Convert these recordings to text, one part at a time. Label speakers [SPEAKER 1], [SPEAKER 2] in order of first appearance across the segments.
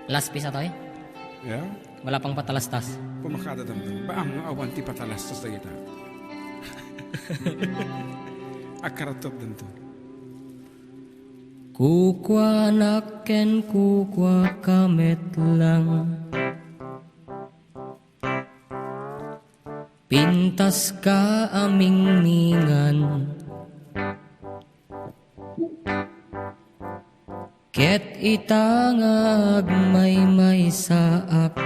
[SPEAKER 1] Last piece ito eh.
[SPEAKER 2] Yeah?
[SPEAKER 1] Wala pang patalastas.
[SPEAKER 2] Pumakada damdam. Ba ang awan ti patalastos na kita? Akaratop danto.
[SPEAKER 1] Kukwa naken kukwa kamet lang. Pintas ka aming mingan. Ket itangag may saak.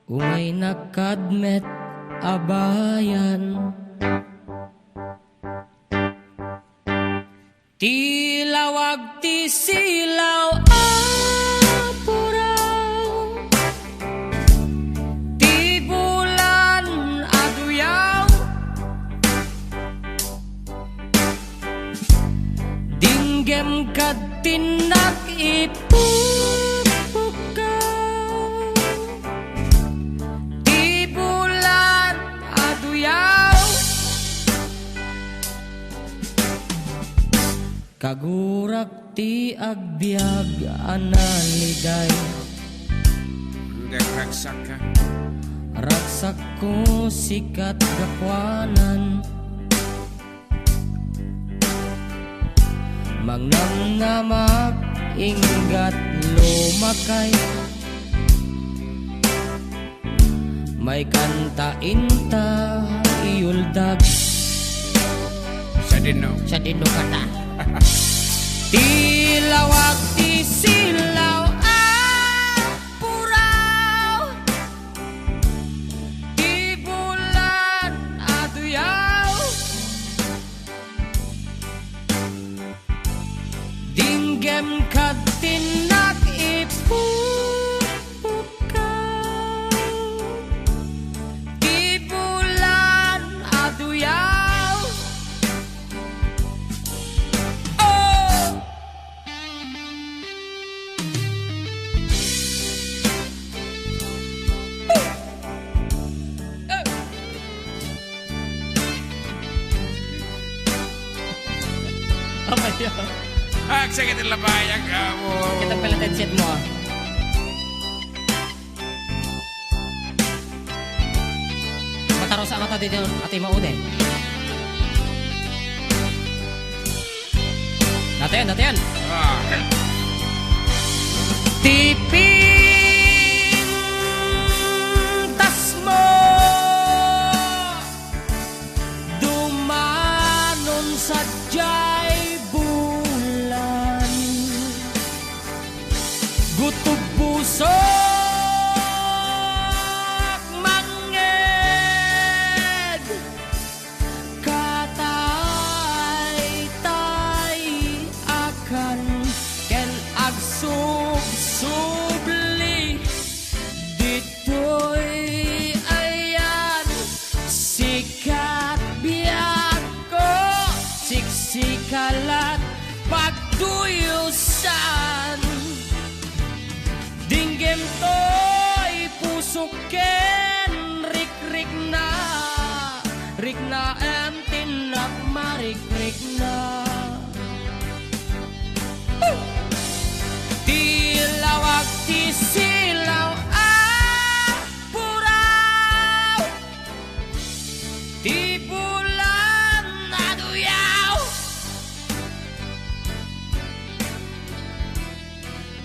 [SPEAKER 1] Umay nakadmet abayan. Tilawag ti silaw apuraw. Ti bulan aduyaw. Dinggem kad tinak ipupukaw. Ti bulan aduyaw. Kagurak ti agbyag analiday.
[SPEAKER 2] Ragsak ka.
[SPEAKER 1] Ragsak ko sikat gakwanan. Mangnamnamak inggat lumakay. May kanta inta iuldag.
[SPEAKER 2] Sa dino.
[SPEAKER 1] Sa dino kata. Tilawag ti silaw apuraw. Ti bulan aduyaw. Dinggem kad tinak ipupukaw. Ti bulan aduyaw.
[SPEAKER 2] Sige labayag ka mo.
[SPEAKER 1] Kita pala headset mo. Mataro sa mata dito at imaude. Natin. Tiping tas mo dumanon sa Gutub pusok manged katay-tay akan ken agsub-subli ditoy ayan sikat biag ko siksikalat pagduyusan. Dinggem to'y pusuken rik-rik na em tinak marik-rik na. Tilawag ti silaw apuraw. Ti bulan aduyaw.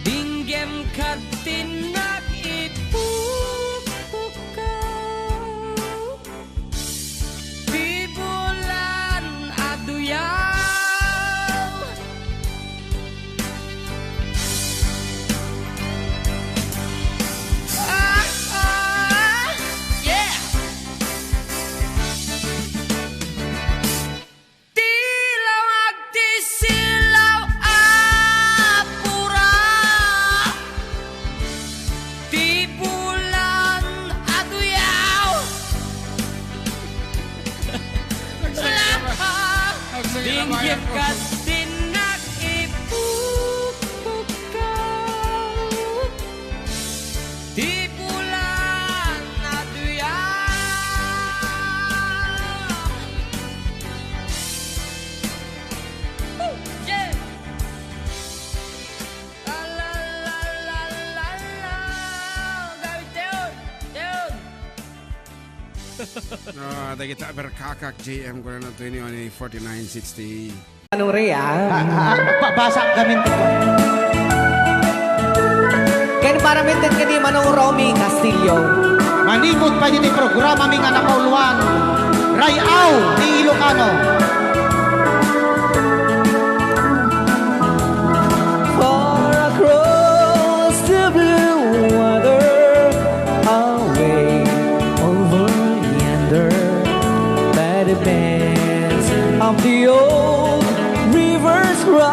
[SPEAKER 1] Dinggem kad tinak ipupukaw. Ti bulan aduyaw. Yeah. Tilawag ti silaw apuraw.
[SPEAKER 2] Ada kita berkakak JM ko na 214960.
[SPEAKER 3] Anong Rhea?
[SPEAKER 4] Basa gamin ko.
[SPEAKER 3] Ken para mintin ka di Manong Romy Castillo.
[SPEAKER 4] Manipot pa din yung programa ming anak kauluan. Rayaw ni Ilocano.
[SPEAKER 3] Far across the blue water, away over yonder, by the banks of the old rivers cry,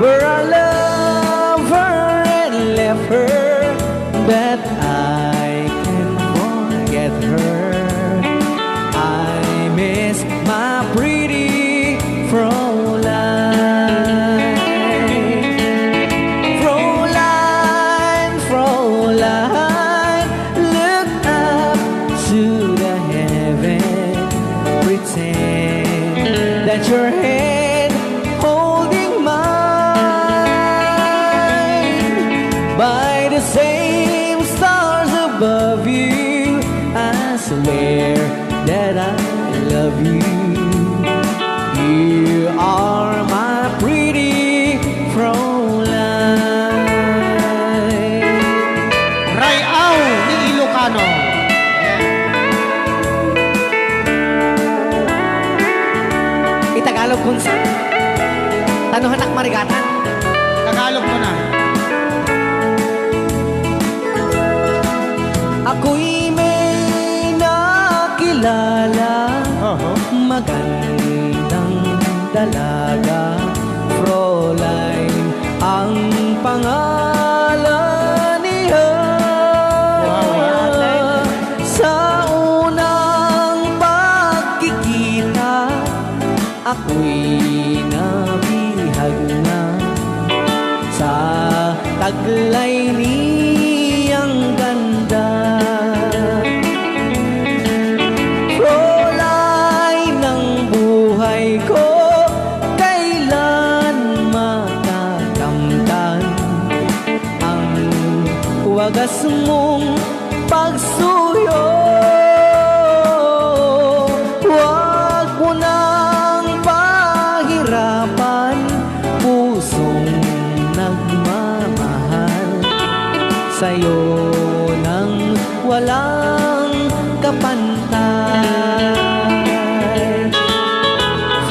[SPEAKER 3] where I love her and left her, but I can forget her. I miss my pretty Frauline. Frauline, Frauline, look up to the heaven, pretend that your hand holding mine. By the same stars above you, I swear that I love you. You are my pretty Frauline.
[SPEAKER 4] Rayaw ni Ilocano.
[SPEAKER 3] Itagalog kung sa tanuhanak marigatan.
[SPEAKER 4] Tagalog mo na.
[SPEAKER 3] Ako'y may nakilala, magandang dalaga, Frauline ang pangalan niya. Sa unang pagkikita, ako'y nabihag na sa taglay niyang ganda. Frauline ng buhay ko, kailan matakamtan ang wagas mong pagsuyo. Huwag mo nang pahirapan pusong nagmamahal sa'yo nang walang kapantay.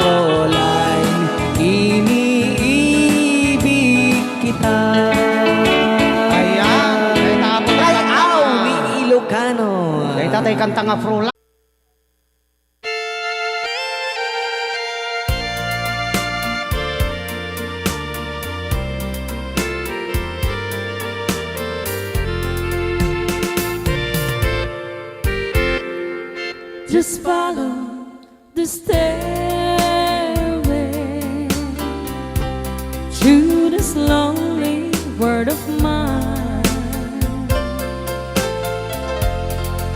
[SPEAKER 3] Frauline, iniibig kita.
[SPEAKER 4] Ayan. Ay tapos.
[SPEAKER 3] Rayaw ni Ilocano.
[SPEAKER 4] Ay tatay kanta nga Frauline.
[SPEAKER 5] Just follow the stairway to this lonely word of mine.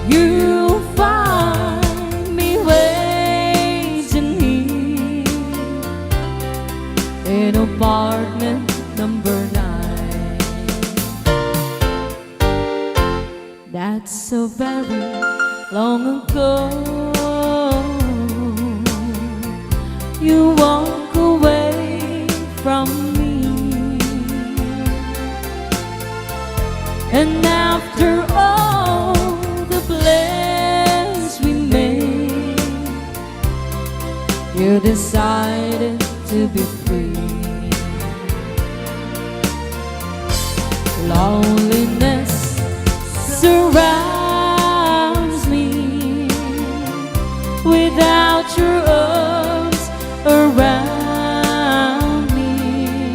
[SPEAKER 5] You'll find me waiting here in apartment number 9. That's so very long ago. You walk away from me, and after all the plans we made, you decided to be free. Loneliness surrounds me without your arms around me,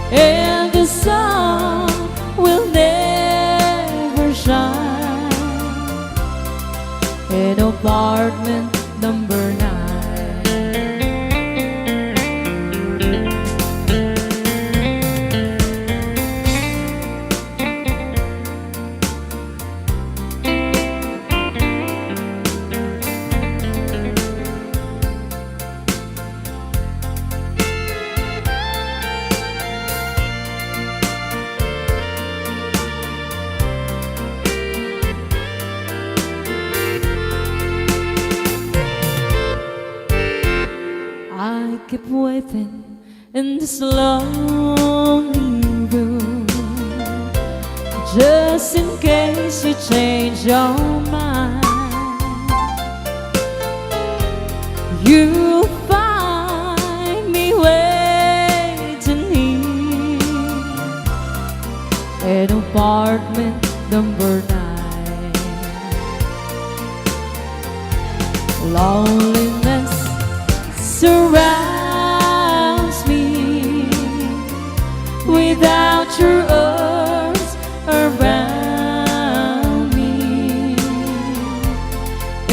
[SPEAKER 5] and the sun will never shine in apartment number 9. I keep waiting in this lonely room, just in case you change your mind. You find me waiting here at apartment number 9. Loneliness surrounds me without your arms around me,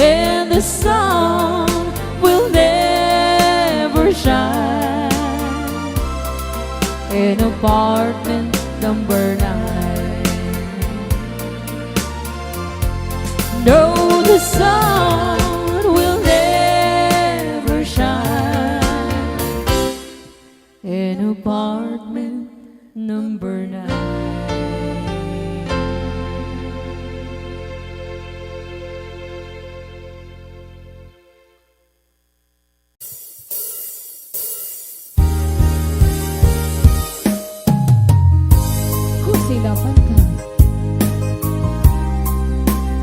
[SPEAKER 5] and the sun will never shine in apartment number 9. No, the sun will never shine in apartment number 9. Kusilapan ka.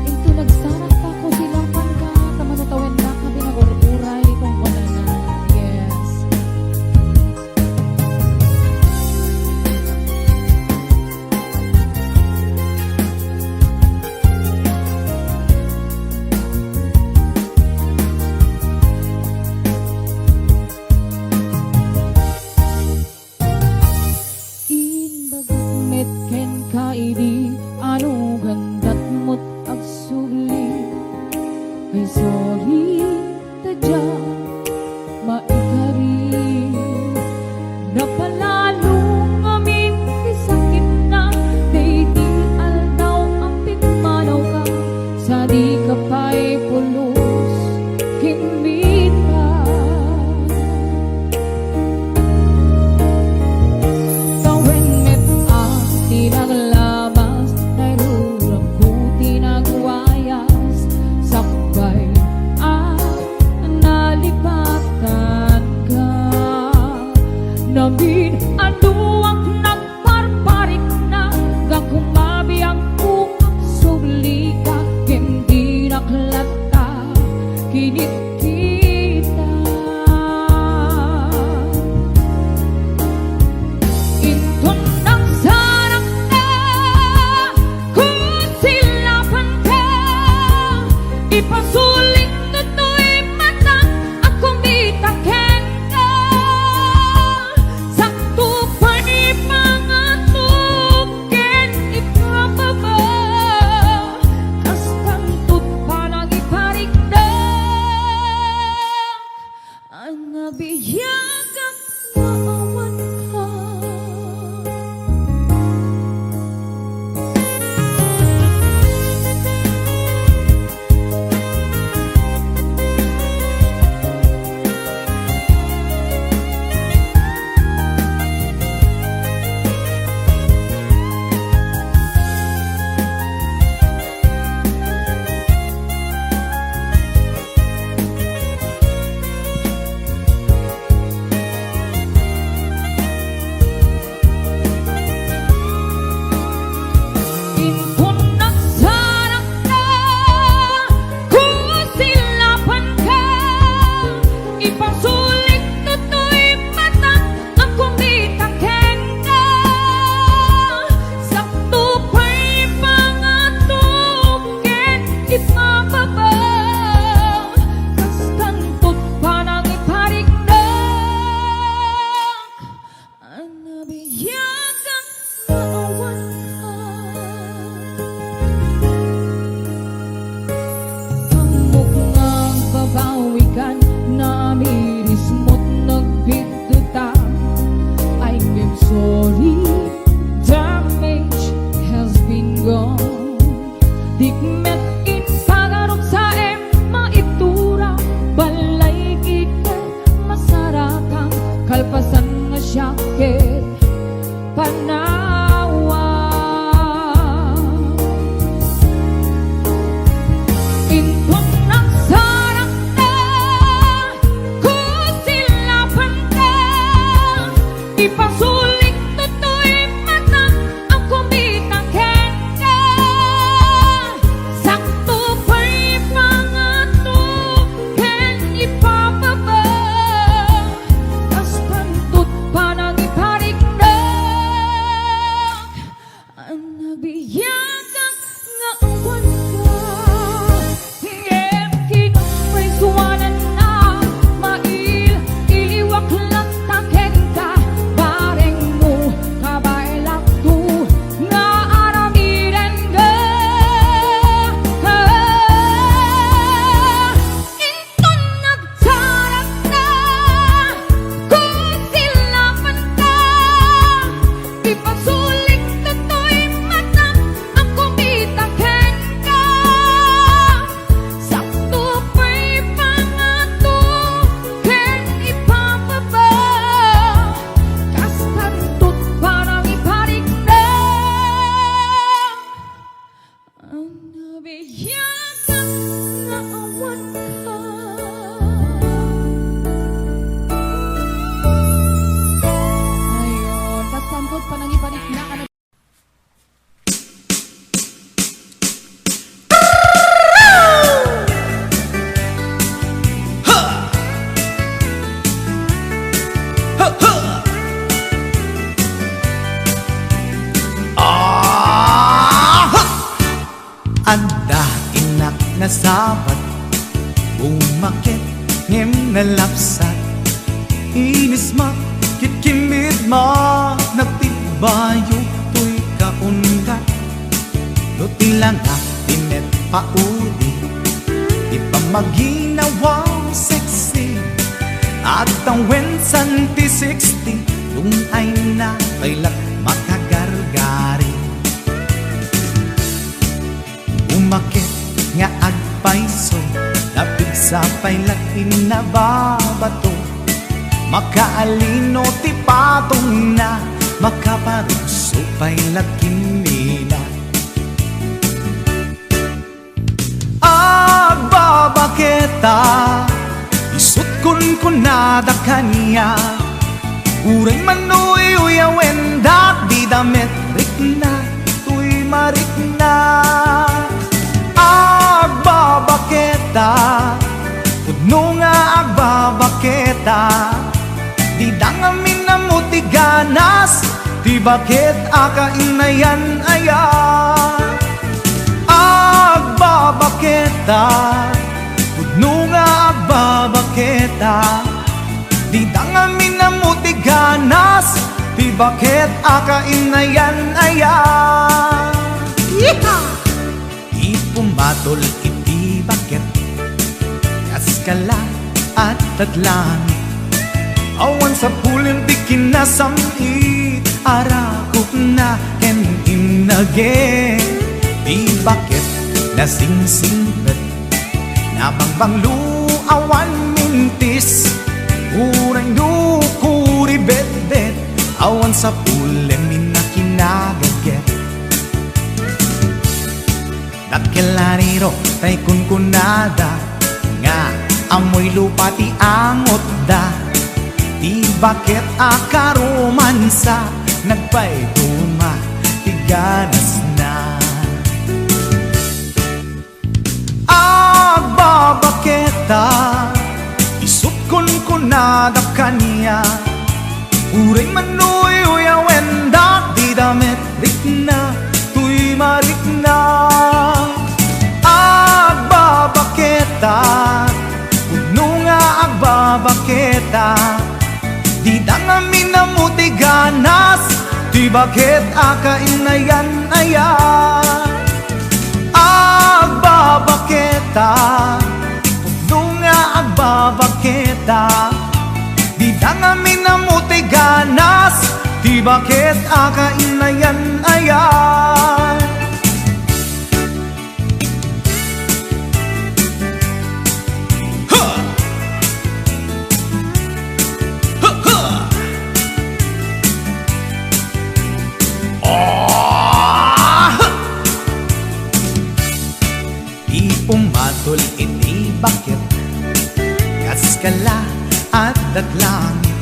[SPEAKER 5] Ito nagsarak pa kusilapan ka. Tamanatawin na kami nag-uray kung wala na. Yes. Inbagot ken kaidi ano gandat mo't agsuli ay sorry tadya maikari napalalo kami isakit na di aldaw ang pipanaw ka sa di ka pa'y pulos kimita. Tawin met ang tinaglabas, nairuram ko tinagwayas, sakbay at nalipatan ka. Namin anuang nagparparik na, kakumabi ang ukang suli ka, hindi naklata, kinit kita. Ito nang sarang na, kusilapan ka, ipasulit na to'y mata, akong bitaken ka. Sakto pa ni pangatukin, ipababa, kastantod pa lang iparigdag, ang nabiyagang maawan ka. Ito nagsarang na, kusilapan ka, ipasulit na to'y mata, akong bitaken ka. Sakto pa'y pangatukin, ipababa, kastantod pa nang iparigdag, ang nabiyagang maawan ka. Hamok ngang babawikan na amiris mo't nagbigdutan. I'm sorry, damage has been gone. Dikmet in pagarog sa maitura, balay ikat masarakang kalpasan nga syakit panawa. Ito nang sarang na, kusilapan Ipasulit toto'y mata ang kumitang kenda. Sakto pa'y pangato ken ipapaba. Tas pantut pa nang iparik na ang nabiyagak nga awan ka. Hingem kinong may suwanan na mail iliwak lang taken ka. Bareng mo kabailak to nga aramiren ka. Inton nagsarat na kusilapan ka. Di pasulik toto'y mata ang kumitang ken ka. Sakto pa'y pangato ken ipapaba. Kas pantut parang iparik na ang nabiyagak nga awan ka. Ayun, tas pantut parang iparik na ka na.
[SPEAKER 3] Adda inak na sabat, umakit ngem na lapsat. Inis ma, kitkimid ma, nagtibayo to'y kaundat. Luti lang tinet pauli, di pa maginawang sexy. At ang wensan P60, kung ay na kailak makagargari. Umakit nga agpaiso, napig sa pailat inababato. Makaalino ti patong na, makaparuso pailat kinila. Agbabaketa, isut kun kunada kanya. Uray manuy uyawenda, di dametrik na, tuy marik na. Agbabaketa, pudno nga agbabaketa. Di dangamin na mutiganas, di bakit akainayan ayan. Agbabaketa, pudno nga agbabaketa. Di dangamin na mutiganas, di bakit akainayan ayan. Yeehaw! Pumatol iti bakit, kaskala at tatlangit. Awan sa pulim di kinasamit, arakot na ken inage. Di bakit nasingsingpet, nabangbanglu awan mintis. Urang dukuri bet-bet, awan sa pulim minakinagaget. Dakilariro tay kunkunada, nga amoy lupa ti angot da. Di bakit akaromansa, nagpaituma ti ganas na. Agbabaketa, isut kunkunada kanya. Uray manuy uyawenda, di dametrik na, tuy marik na. Agbabaketa, pudno nga agbabaketa. Di dangamin na mutiganas, di bakit akainayan ayan. Agbabaketa, pudno nga agbabaketa. Di dangamin na mutiganas, di bakit akainayan ayan. Pumatol iti bakit, kaskala at datlangit.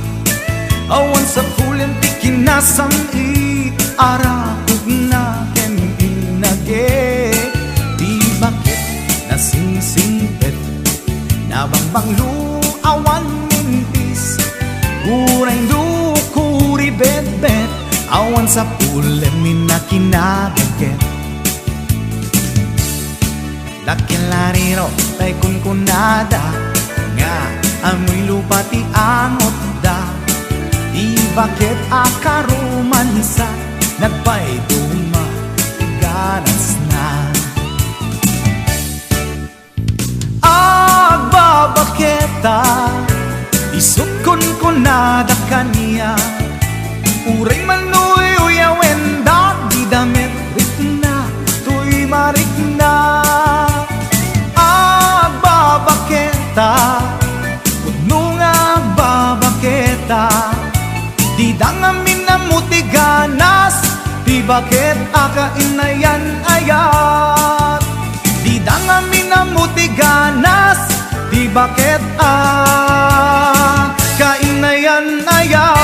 [SPEAKER 6] awan sa pulen ti kinasam i arakog na ken inage. Di bakit nasingsingpet nabangbanglu awan mintis uray dukuri bet-bet awan sa pulen minakinabaget. Lakin lariro tay kunkunada nga amoy lupa ti angot da. Di bakit akarumansa nagpay duma ganas na. Agbabaketa isut kunkunada kaniya uray manuy uyawen da di damit rikna tuy marikna. Agbabaketa puno nga agbabaketa di dangamin na mutiganas. Di bakit akainayan ayat di dangamin na mutiganas. Di bakit kainayan ayat.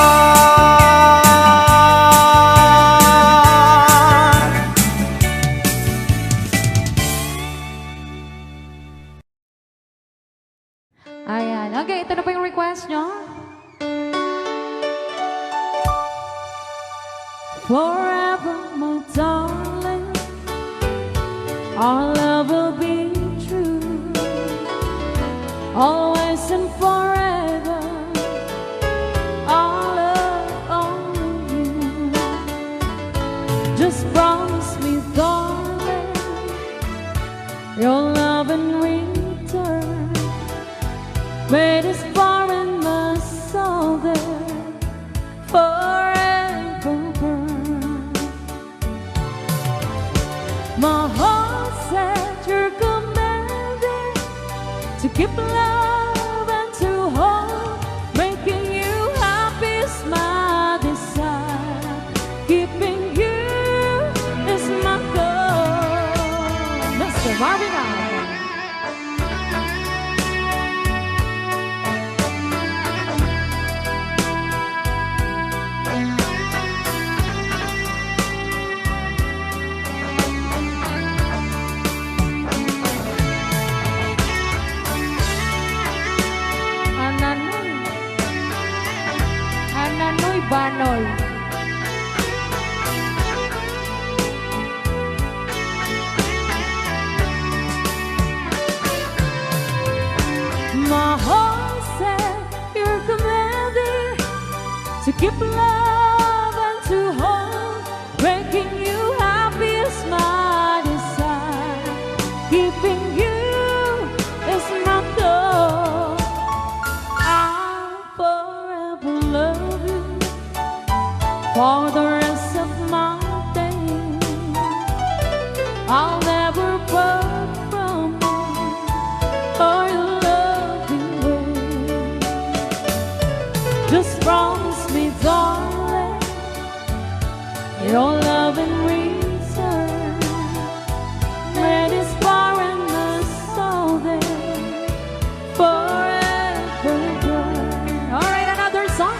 [SPEAKER 5] Ayan. Okay, ito na po yung request nyo. Forever, my darling, our love will be true. Always and forever, our love only you. Just promise me, darling, your love in return. Made us far in my soul there forever. My heart said you're commanded to keep love and to hold, making you happy is my desire. Keeping you is my goal. Mr. Marvin Allen. Banol. My heart said you're commanded to keep love and to hold, making you happy is my desire. Keeping you is my goal. I'll forever love you for the rest of my days. I'll never part from you or your loving ways. Just promise me, darling, your love in return. Made is far in the soul there forever burn. All right, another song.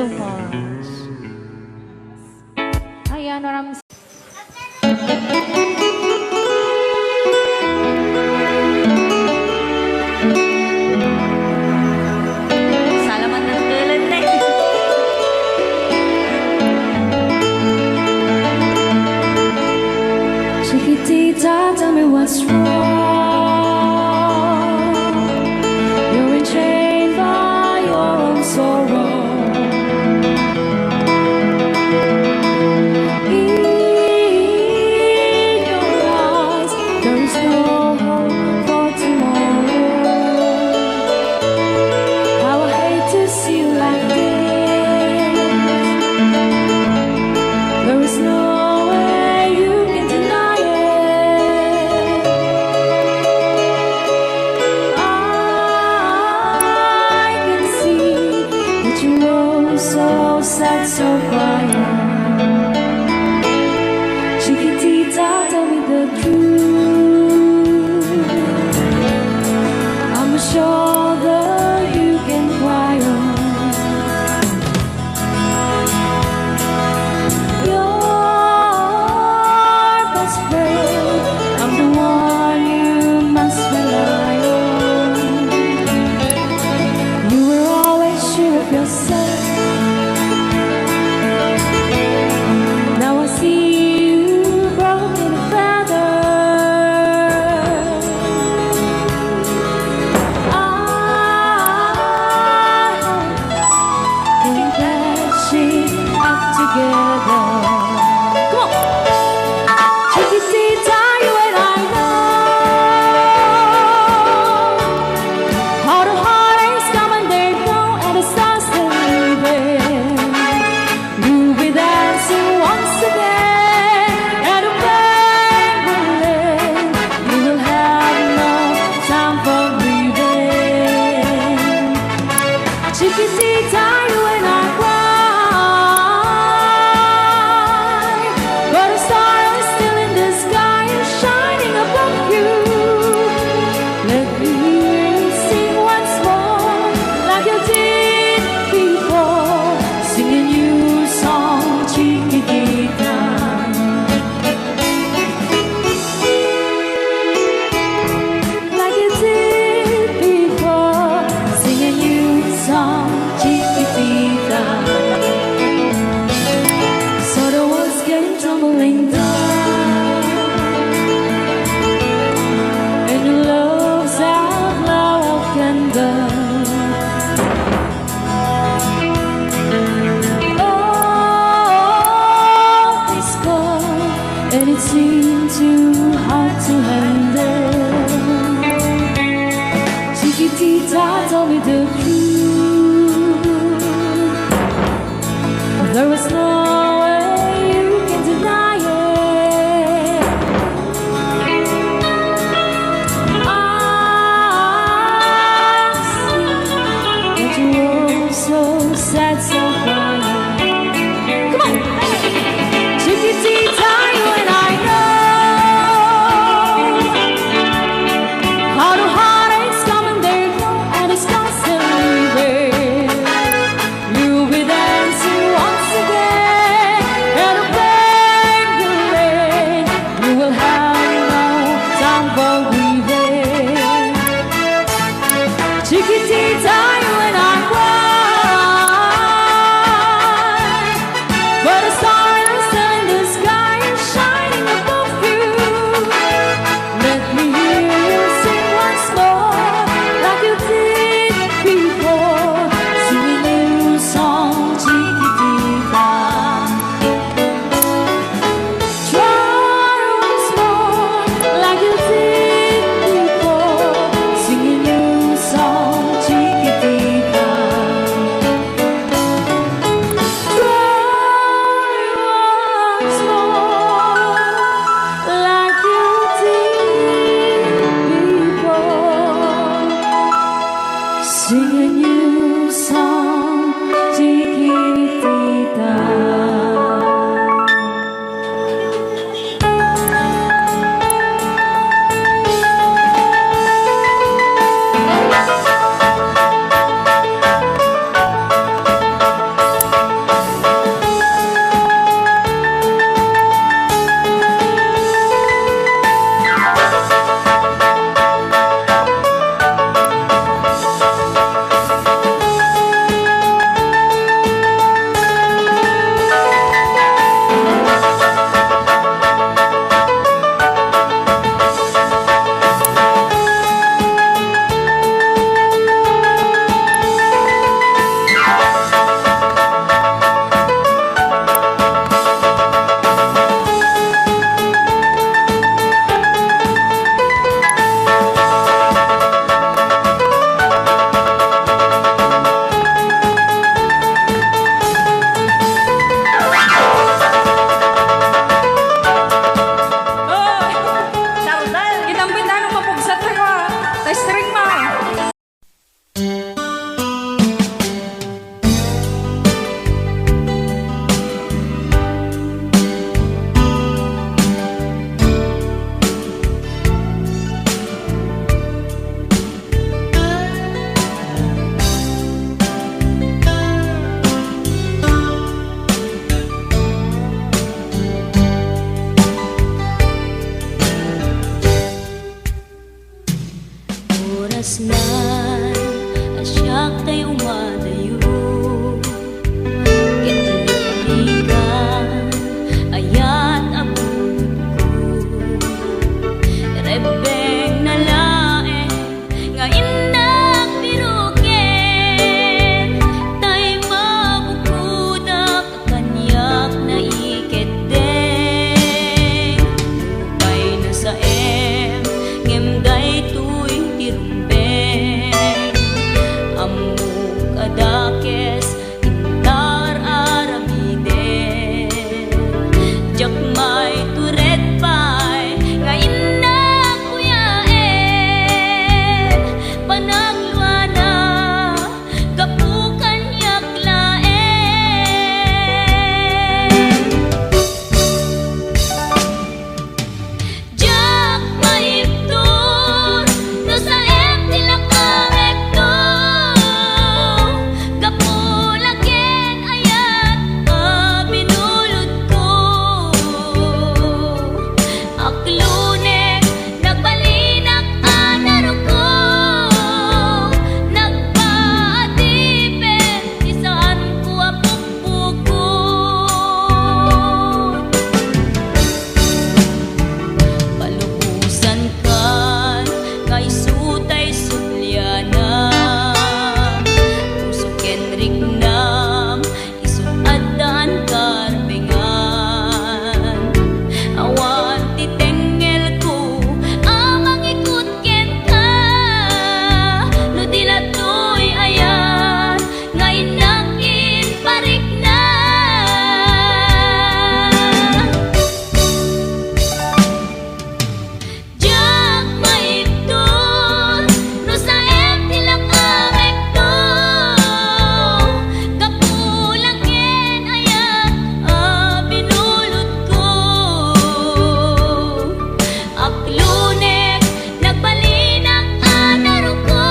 [SPEAKER 5] so much. Ayan, maraming
[SPEAKER 7] Salamat ng tulad na
[SPEAKER 5] Chiquitita, tell me what's wrong. You're enchained by your own sorrow. In your eyes, there is no hope for tomorrow. How I hate to see you like this. There is no way you can deny it. I can see that you're so sad, so quiet. Chiquitita, tell me the truth. I'm a shoulder you can cry on. Your best friend, I'm the one you must rely on. You were always sure of yourself. Now I see you broken a feather. I think that she's up together. Come on, Chiquitita, you and I know how the heartaches come and they go, and the stars they leaving. You'll be dancing once again at a banquet. You will have no time for grieving. Chiquitita, you and I cry, but a star is still in the sky and shining above you. Let me hear you sing once more, like you did before, sing a new song, Chiquitita. Like you did before, sing a new song, Chiquitita. So the world's getting tumbling down, and your love's out loud and done. All is gone, and it seemed too hard to handle. Chiquitita, tell me the truth. There was no way you can deny it. I see that you're so sad, so quiet. Come on, Chiquitita, you and I know how the heartaches come and they go, and it's constantly there. You'll be dancing once again at a banquet. You will have no time for grieving. Chiquitita, you and I cry, but a star is still in the sky and shining above you. Let me hear you sing once more, like you did before, sing a new song, Chiquitita. Try once more, like you did before, sing a new song, Chiquitita. kasnan asyak tay umadayo kitlikan ayat abun ko rebeng nalae nga indak biruken tay mabukudak kanyak na iketdeng lupay na sa ngemday tuy tirumbeng amuk adakes intar aramiden jakmay turet pay nga indak kuyaen panagluana kapukan yaklaen jak maipton no sa tilak amekto kapulaken ayat binulod ko aklunek nagbalinak anaro ko nagpaatipen isaan ko apukpukon palubusan kan kay sutay sulyana usuken rignam isut addaan karbengan awan titengel ko amang ikut ken ka no dilatoy ayan ngay nakin parik na jak maipton no sa tilak amekto kapulaken ayat binulod ko aklunek nagbalinak anaro ko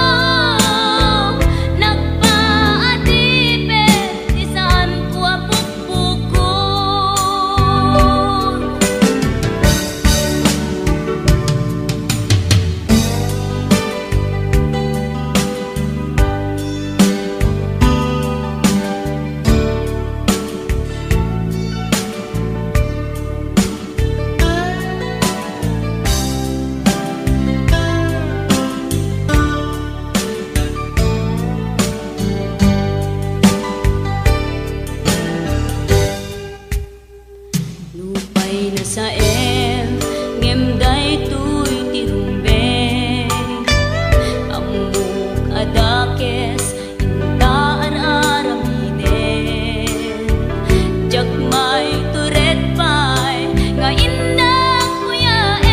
[SPEAKER 5] nagpaatipen isaan ko apukpukon lupay na sa ngemday tuy tirumbeng amuk adakes intaan aramiden jakmay turet pay nga indak kuyaen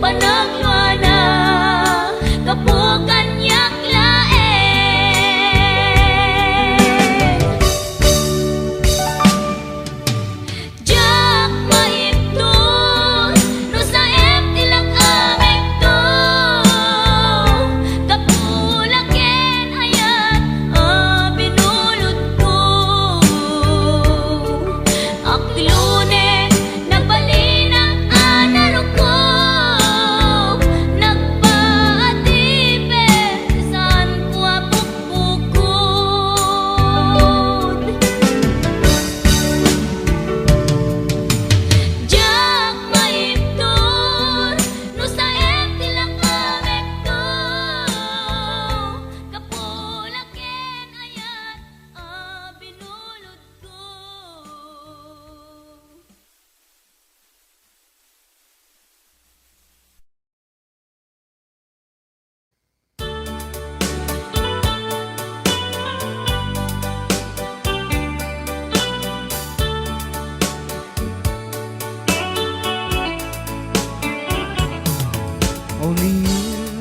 [SPEAKER 5] panagluana kapukan yaklaen jak maipton no sa tilak amekto kapulaken ayat binulod ko aklunek nagbalinak anaro ko nagpaatipen isaan ko apukpukon jak maipton no sa tilak amekto kapulaken ayat binulod ko
[SPEAKER 6] Only you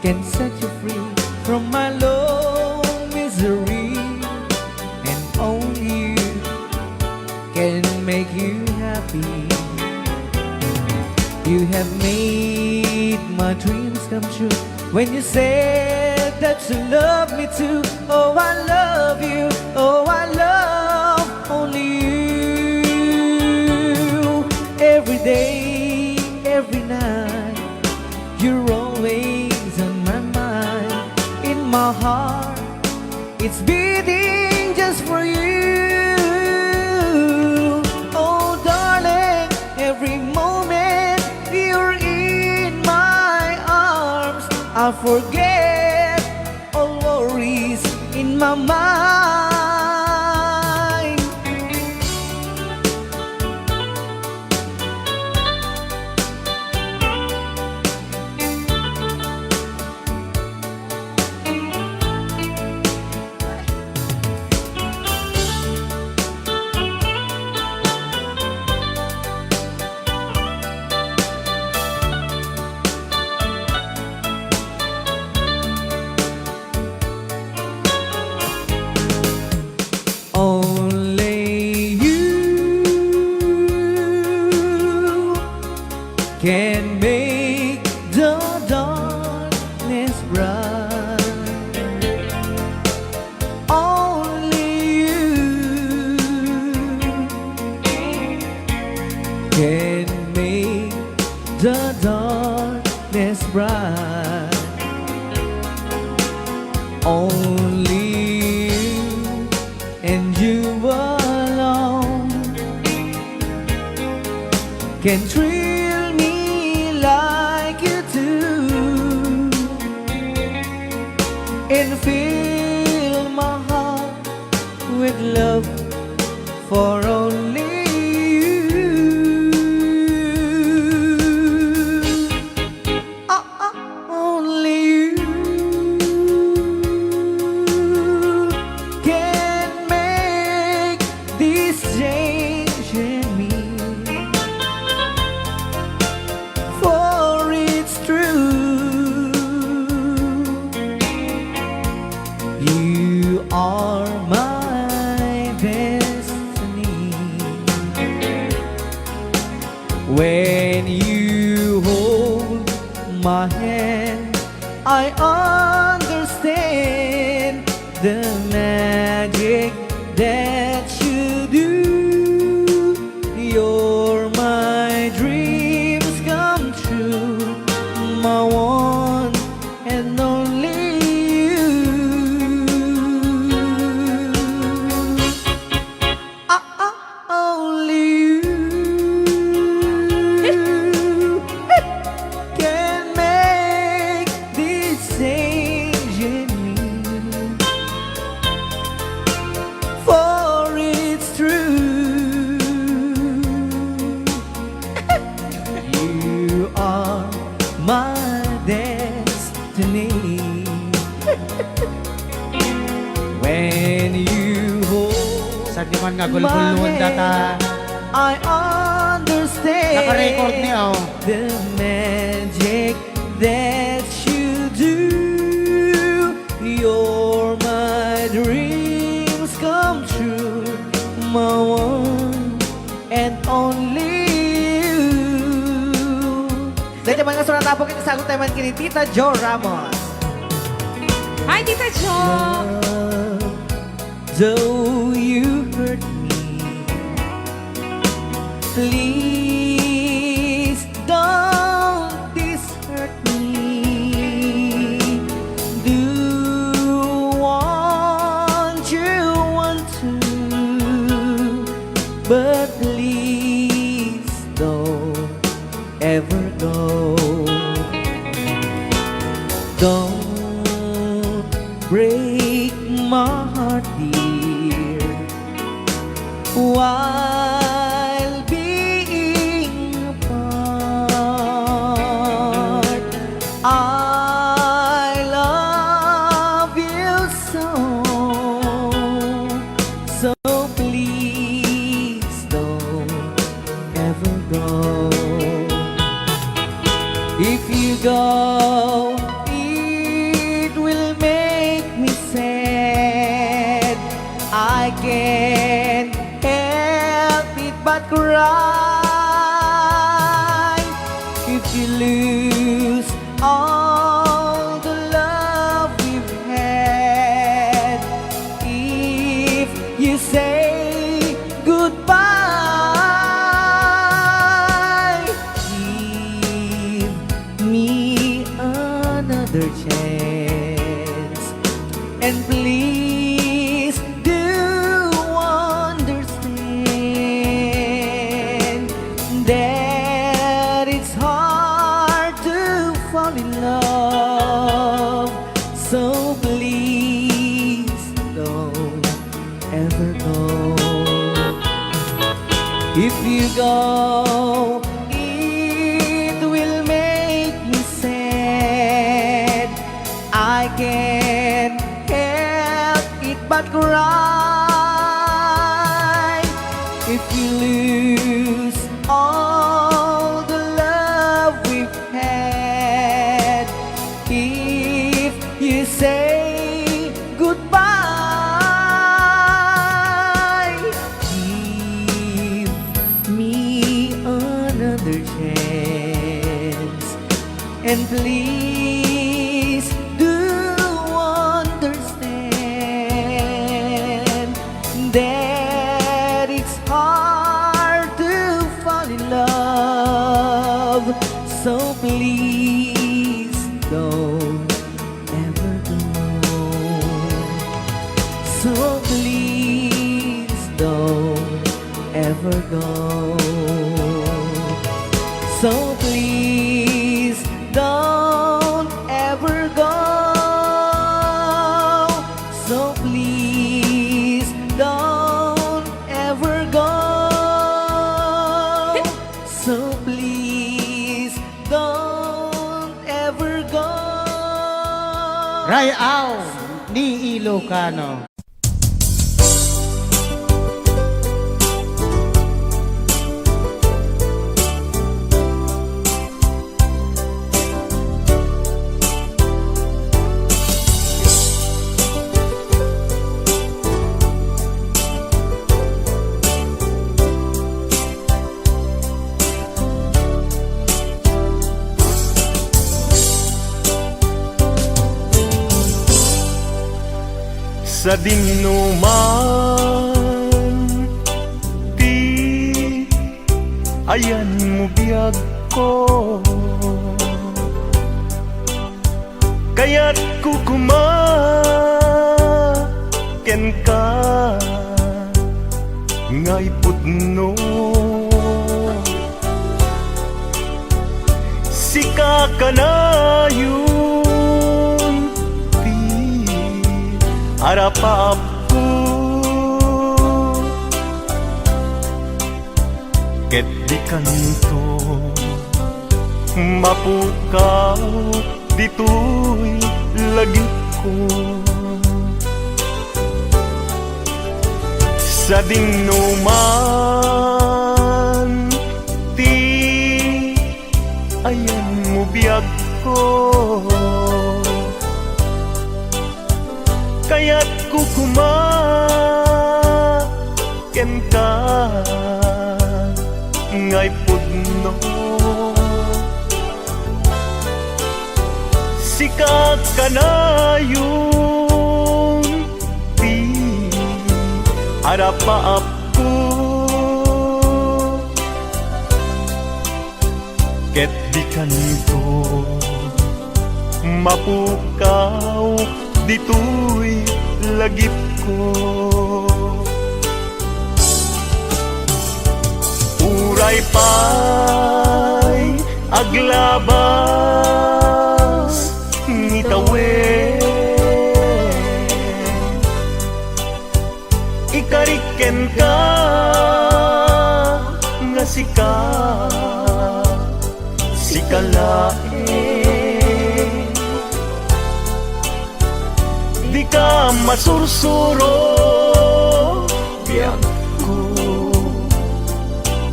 [SPEAKER 6] can set you free from my low misery, and only you can make you happy. You have made my dreams come true when you said that you love me too. Oh, I love you. Oh, I love only you. Every day, every night, you're always always on my mind. In my heart, it's beating just for you. Oh darling, every moment you're in my arms, I'll forget all worries in my mind. Only you can make the darkness bright. Only you can make the darkness bright. Only you and you alone can thrill me like you do and fill my heart with love for only you. Only you can make this change in me, for it's true. You are my destiny. When you hold my hand, I understand the magic that you do. You're my dreams come true, my one and only you. Only you can make this change in me, for it's true. You are my destiny. When you hold
[SPEAKER 4] Sa di man nga gulgulun data.
[SPEAKER 6] I understand
[SPEAKER 4] Naka-record niya, oh.
[SPEAKER 6] the magic that you do. You're my dreams come true, my one and only you.
[SPEAKER 3] Dahil naman nga sunat po kita sagot naman kini Tita Jo Ramos.
[SPEAKER 5] Hi, Tita Jo!
[SPEAKER 6] Though you hurt me, please don't dishurt me. Do what you want to, but please don't ever go. Don't break my heart, dear, while being apart. I love you so, so please don't ever go. If you go, it will make me sad. I can't help it but cry. If you lose all the love we've had, if you say goodbye, give me a another chance. And please do understand that it's hard to fall in love. So please don't ever go. If you go, it will make me sad. I can't help it but cry. If you lose all the love we've had, if you say goodbye, give me another chance. And please do understand that it's hard to fall in love. So please don't ever go. So please don't ever go. So please don't ever go. So please don't ever go. So please don't ever go.
[SPEAKER 4] Rayaw ni Ilocano.
[SPEAKER 8] Sa dinuman di ayan mo biyag ko, kaya't kukumaken ka ngay putno. Sika ka na yun harapap ko, ket di kanto mapukaw dito'y lagi ko. Sa dinuman ti ayan mo biyag ko, kaya't kukumaken ka ngay pudno. Sika ka na yung di harapaap ko, ket di kanto mapukaw dito'y lagip ko. Uray pa'y aglabas ni tawen, ikariken ka nga sika sikalaen. Di ka masursuro biyag ko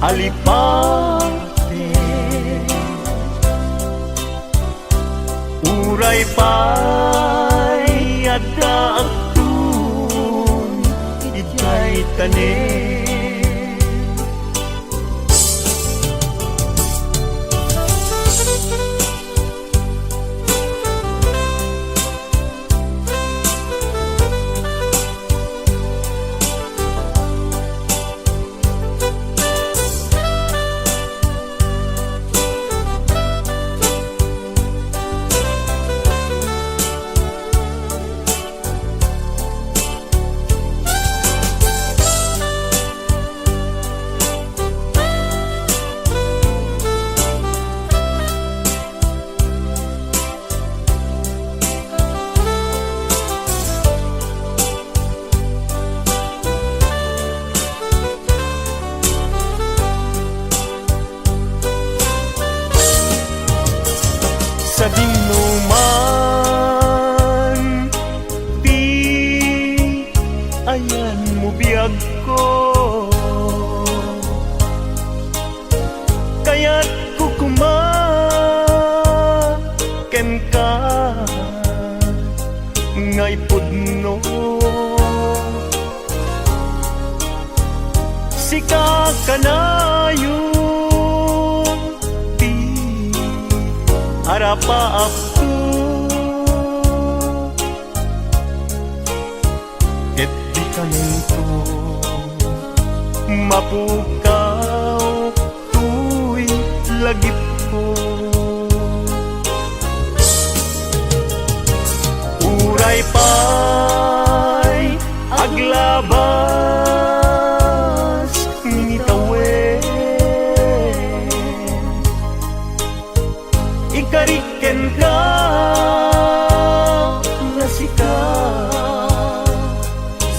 [SPEAKER 8] alipate. Uray pa'y adda aktun ikay tanen. ka ngay pudno Sika ka na yun di harapa ako ket di ka nito mapukaw tuy lagip ko uray pa'y aglabas minitawen ikariken ka na sika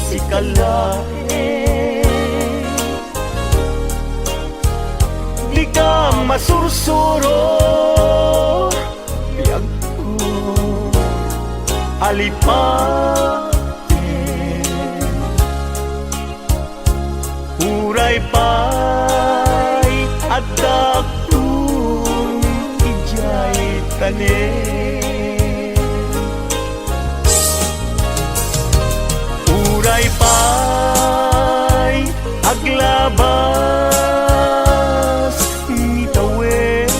[SPEAKER 8] sikalae di ka masursuro biyag ko alipate uray pa'y adda kung ijay tanen uray pa'y aglabas nitawen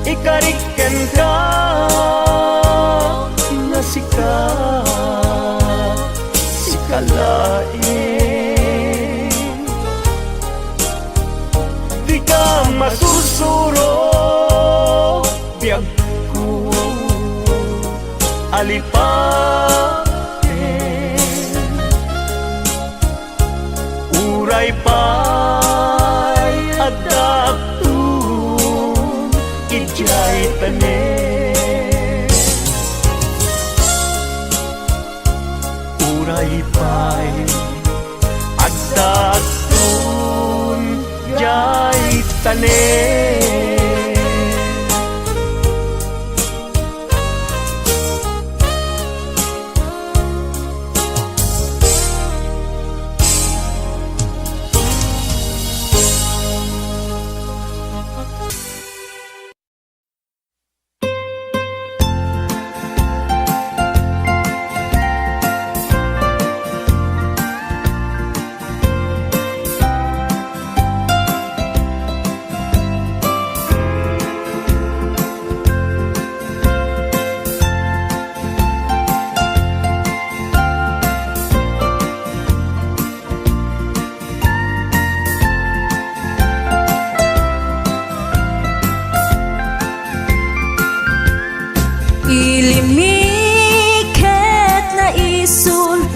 [SPEAKER 8] ikariken ka na sika sikalain di ka masursuro biyag ko alipaten uray pa'y adaptun ijay tanen uray pa'y adaptun ijay tanen
[SPEAKER 5] Ilimiket na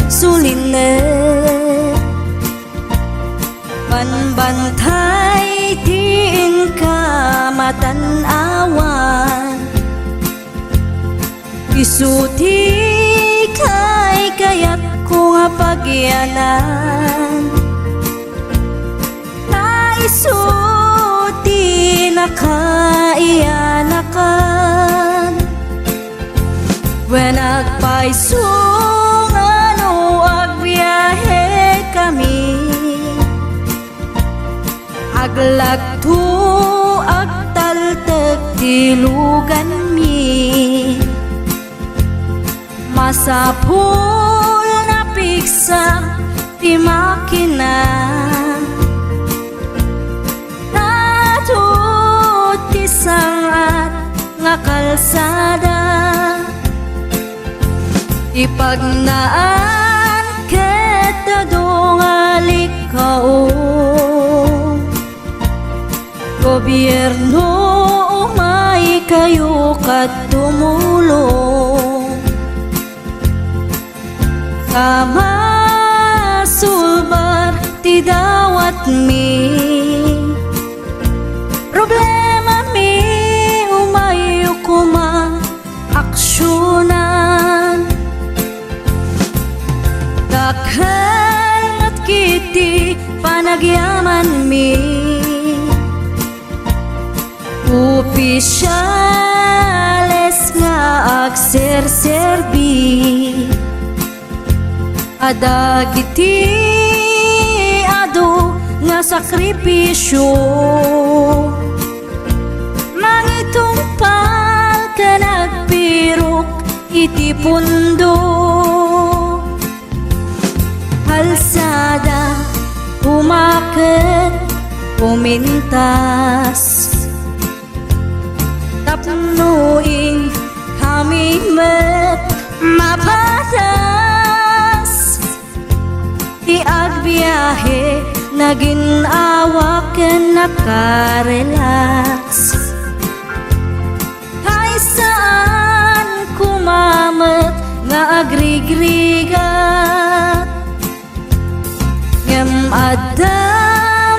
[SPEAKER 5] suline Panbantay din ka matanawan Isuti kay kayat ko nga pagyanan Naisuti na kaiyanakan When agpaisungan o agbiyahe kami Aglagto agtaltag dilugan mi Masapul na piksa ti makina Natuti sangat nga kalsada Ipagnaan kita dongalik kao Gobyerno umay kayo kat tumulong Sama sulbar ti dawat mi Problema mi umayo kuma aksyonan Dakhan at kiti panagyaman mi Opisyales nga agserserbi Adagiti ado nga sakripisyo iti pundo. Kalsada, umakit, umintas, tapnuing kami met mapatas. Di agbiyahe, naging awak nakarelax. Ay saan kumamet nga agrigrigat, ngem Adda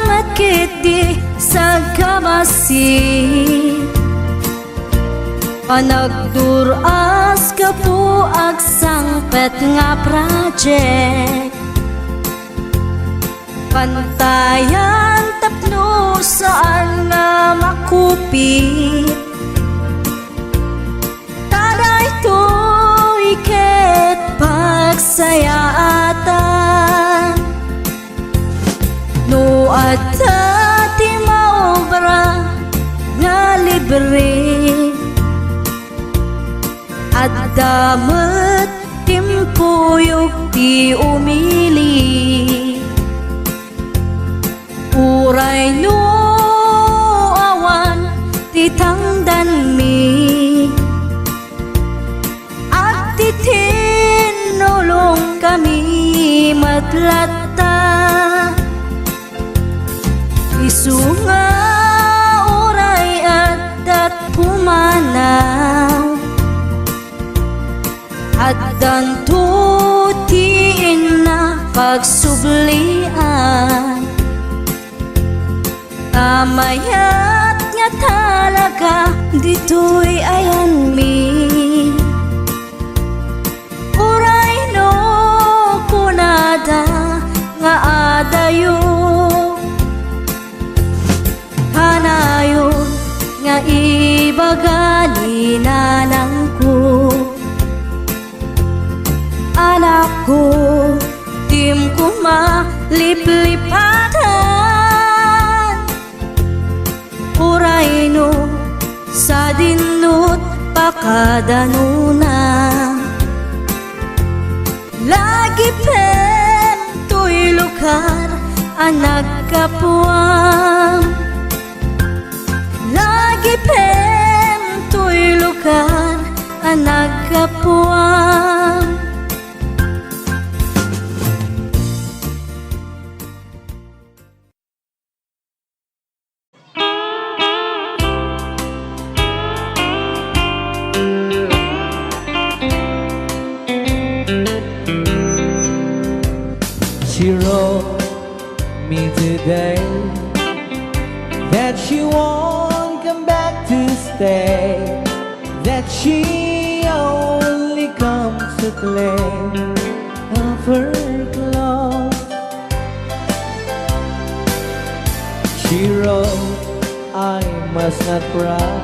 [SPEAKER 5] makiti sa kabasi. Panagduras ka po agsangpet nga project, pantayan tapno saan nga makupit. Taray to'y ket pagsayaatan, no Adda ti maobra nga libre. Adda met timpuyog ti umili, uray no awan ti tangdan mi. At ti tinulong kami matlatta, isu nga uray at pumanaw. Addan tutiin na pagsublian, tamayat nga talaga dito'y ayan mi. Uray no kunada nga adayo, kanayon nga ibagali nanang ko. Anak ko, tim ko maliplipatan, uray no sa dinut pakadanuna. Lagi pen to'y lugar ang nagkapuam, lagi pen to'y lugar ang nagkapuam.
[SPEAKER 6] She wrote me today that she won't come back to stay, that she only comes to claim of her clothes. She wrote, I must not cry,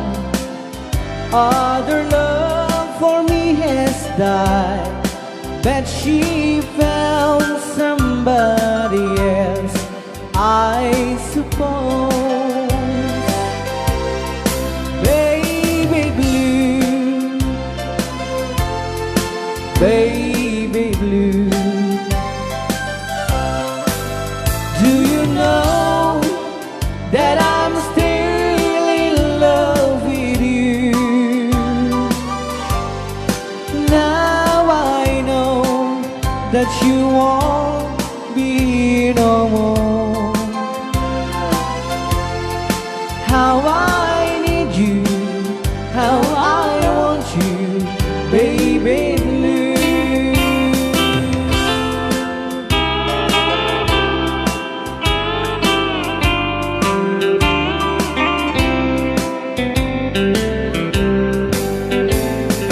[SPEAKER 6] other love for me has died, that she found somebody else, I suppose. Baby blue, baby blue, do you know that I'm still in love with you? Now I know that you won't be no more. How I need you, how I want you, baby blue.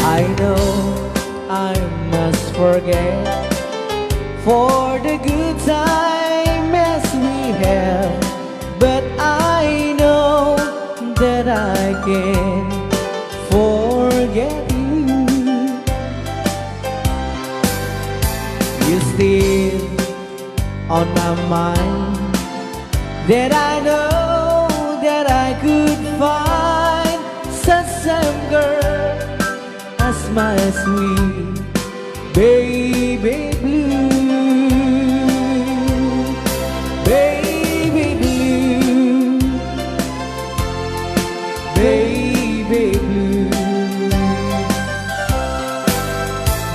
[SPEAKER 6] I know I must forget for the good time as we have, but I know that I can forget you. You're still on my mind, that I know that I could find such a girl as my sweet baby blue, baby blue, baby blue.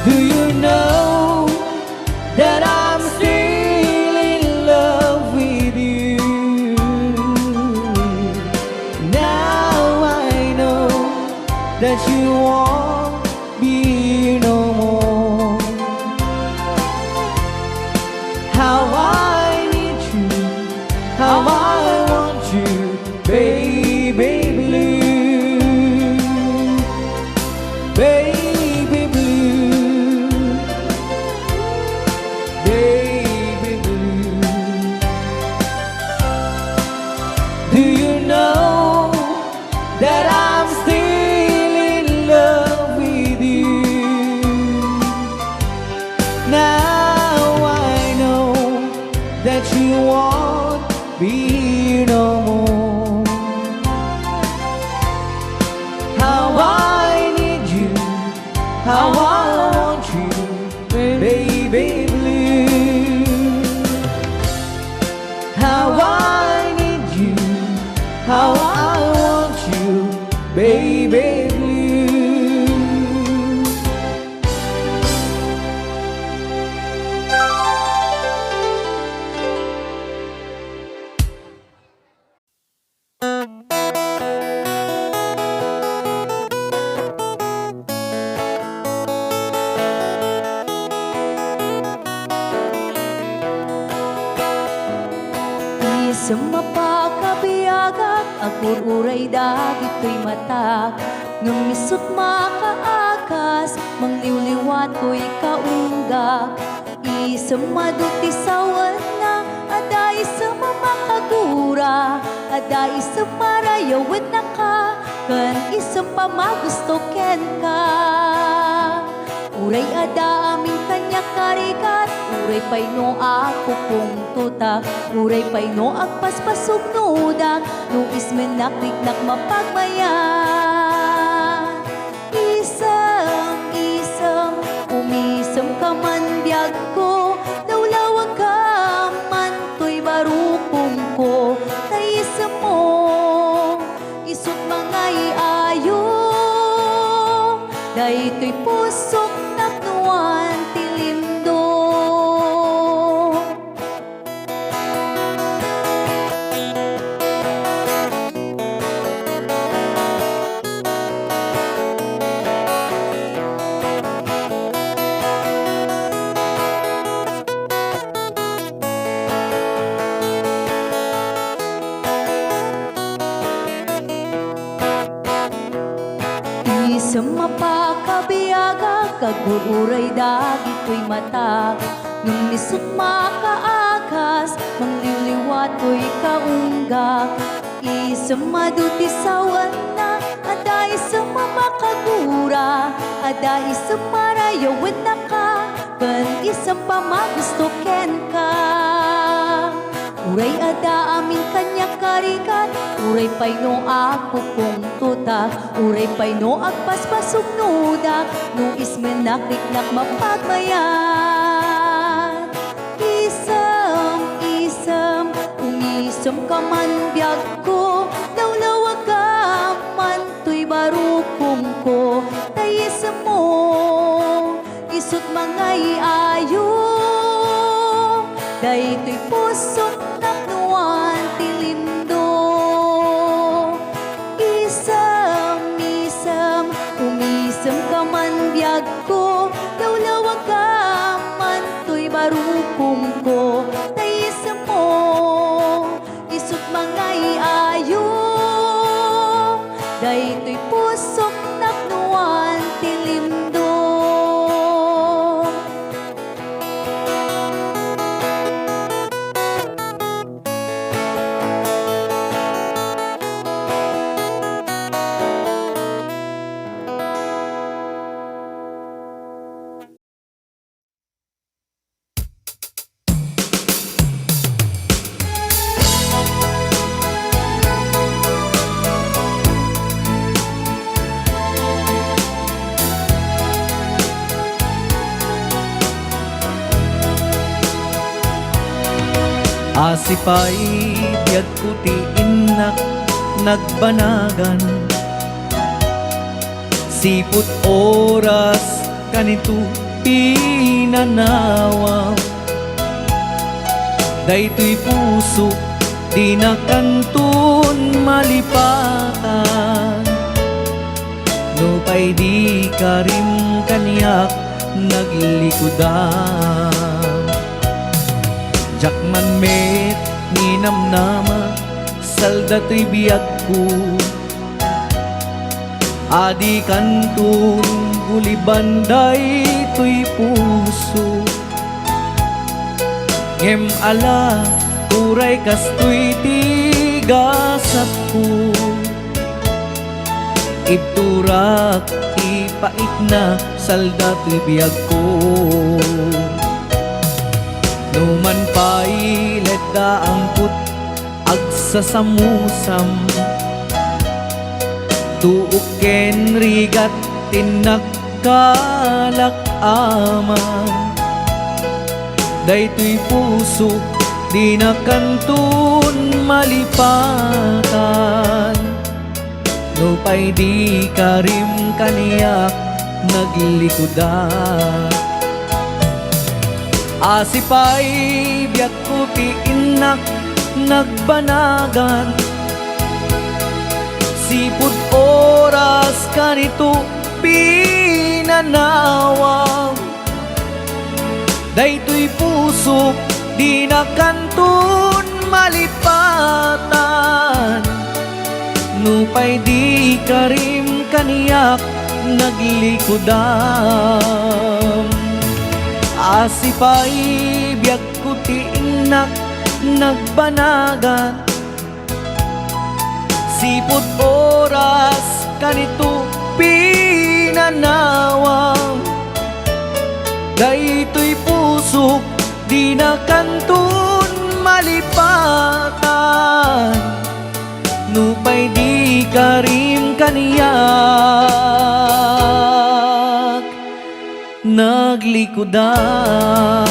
[SPEAKER 6] Do you know that I'm still in love with you? Now I know that you won't be here no more. How I need you, how I want you, baby blue, baby blue, baby blue. Do you know that I'm still in love with you? Now I know that you won't be here no more. How I need you, how I want you, baby blue. How I need you, how I want you, baby blue.
[SPEAKER 5] Isem mapakabiyagak, agur-uray dagito'y matak. Nung misut makaakas, mangliwliwat ko'y kaunggak. Isem maduti sawan na, ada isem makagura, ada isem marayawit na ka, kan isem pa magusto ken ka. Uray ada aming kanya karikat, uray pay no ako kung tutak, uray pay no agpaspasog nudak, no ismen nakriknak mapagmayan. Isem, isem, umisem ka man biyag ko, lawlawag ka man to'y barukong ko, taisem mo, isut mga iayo, dahito'y pusok naknuan tilindo. Isem mapakabiyaga, kagururay dagito'y matak. Nung nisut makaakas, mangliliwat ko'y kaunggak. Isem maduti sawan na, ada isem makagura, ada isem marayawit na ka, kan isem pa magusto ken ka. Uray ada amin kanya karikat, uray pay no ako kung tutak, uray pay no agpaspasog nudak, no ismen nakriknak mapagmayan. Isem, isem, umisem ka man biyag ko, lawlawag ka man to'y barukong ko, tayisem mo, isut mga iayo, dahito'y pusok naknuan tilindo. Isem, isem, umisem ka man biyag ko, lawlawag ka man to'y barukong ko, taisem mo, isut mga iayo, dahito'y pusok naknuan tilindo.
[SPEAKER 6] Asipay biyag kuti inak nagbanagan, siput oras kanito pinanawa. Daytoy puso di na kantun malipatan, no pay di karim kaniyak naglikudan. Jakman met ni namnama salda to'y biyag ko, adi kantun gulibanday to'y puso. Ngem ala turay kastoy tigasat ko, ibturak ipait na salda to'y biyag ko. Numan pa'y leda ang put agsasamusam, tuok ken rigat tinagkalak aman. Daytoy puso di na kantun malipatan, no pay di karim kaniyak naglikudan. Asipay biyag ko ti inak nagbanagan, sipud oras kanito pinanawa. Daytoy puso di na kantun malipatan, no pay di karim kaniyak naglikudan. Asipay biyag ko ti inak nagbanagan, sipud oras kanito pinanawa. Daytoy puso di na kantun malipatan, no pay di karim kaniyak naglikudan.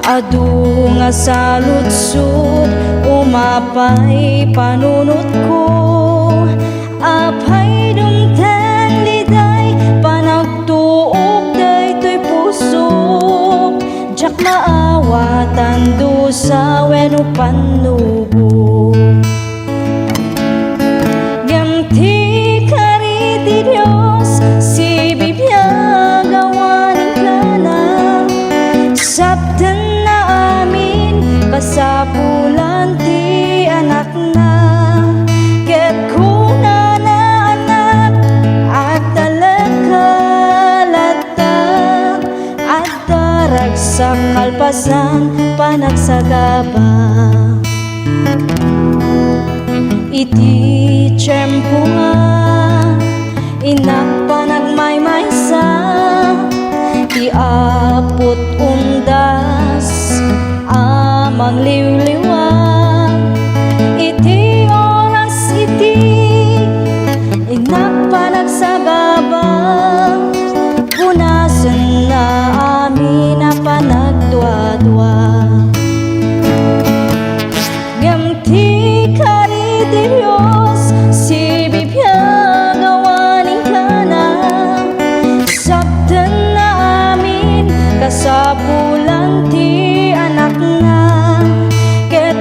[SPEAKER 5] Adu nga sa lutsod, umapay panunot ko. Apay dumtang liday, panagtuok daytoy pusok. Jak maawatan do sa weno panubo. Ganti kariti Dios, si bibiyag awanin ka na. Sabdan kasapulan ti anak na, ket kuna na anak at talagkalata. Adda Ragsak Kalpasan Panagsagaba. Iti tiyempo nga inak panagmaymaysa, iapot undas amang liwliwag. Iti oras iti inak panagsagaba, punasan na amin na panagdwa-dwa. Gamti kariti Dios, si bibiyag awanin ka na. Sabdan na amin kasapulan ti anak na, ket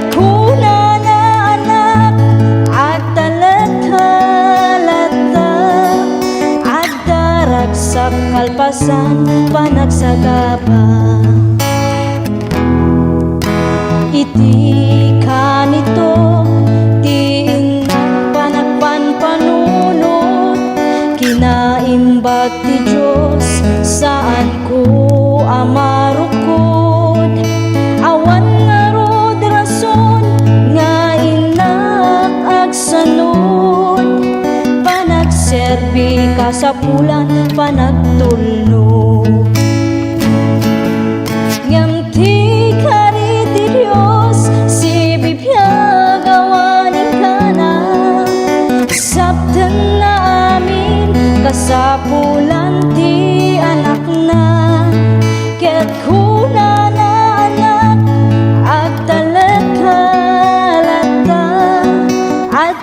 [SPEAKER 5] sa pulan panagtulno. Ngam ti kariti Dios si bibiyag awaning kana sabdan na amin kasapulan ti anak na ket kuna na anak at talagkalata at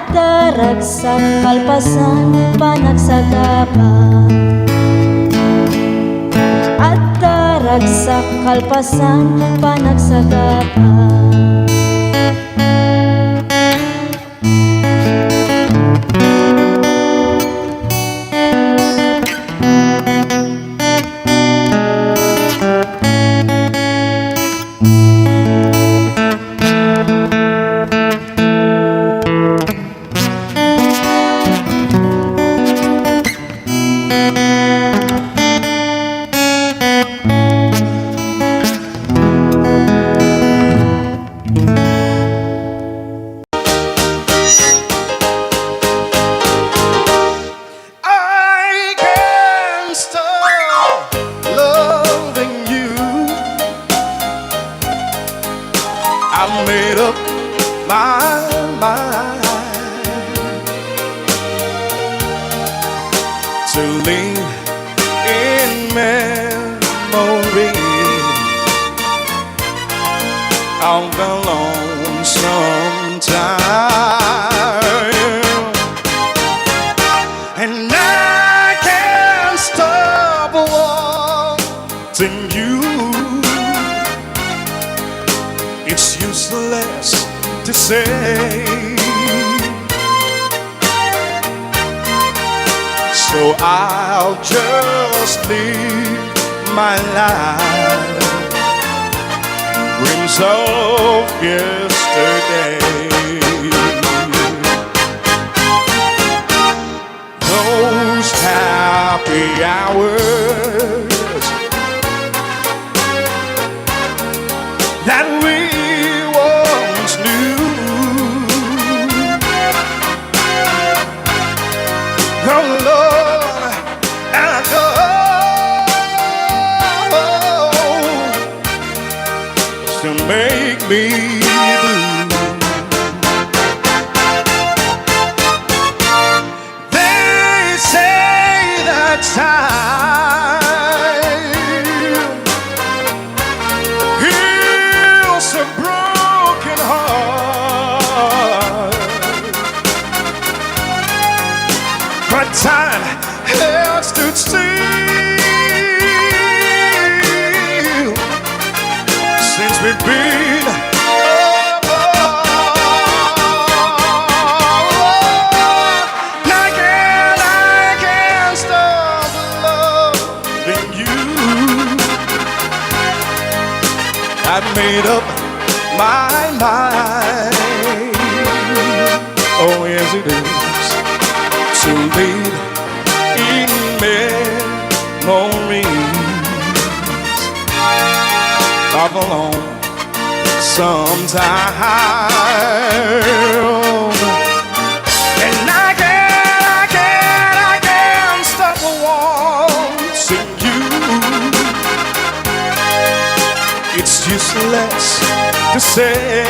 [SPEAKER 5] Ragsak Kalpasan Panagsagaba at Ragsak Kalpasan Panagsagaba.
[SPEAKER 8] I can't stop loving you. I made up my mind to live in memory of the lonesome time, and I can't stop wanting you. It's useless to say, so I'll just live my life in dreams of yesterday. Those happy hours that we once knew. Oh Lord, and I go to make me blue. They say that time heals a broken heart, but time has stood still since we've been apart. I can't stop loving you. I've made up my mind. Oh yes it is, to live in memories of a lonesome time, and I can't stop wanting you. It's useless to say,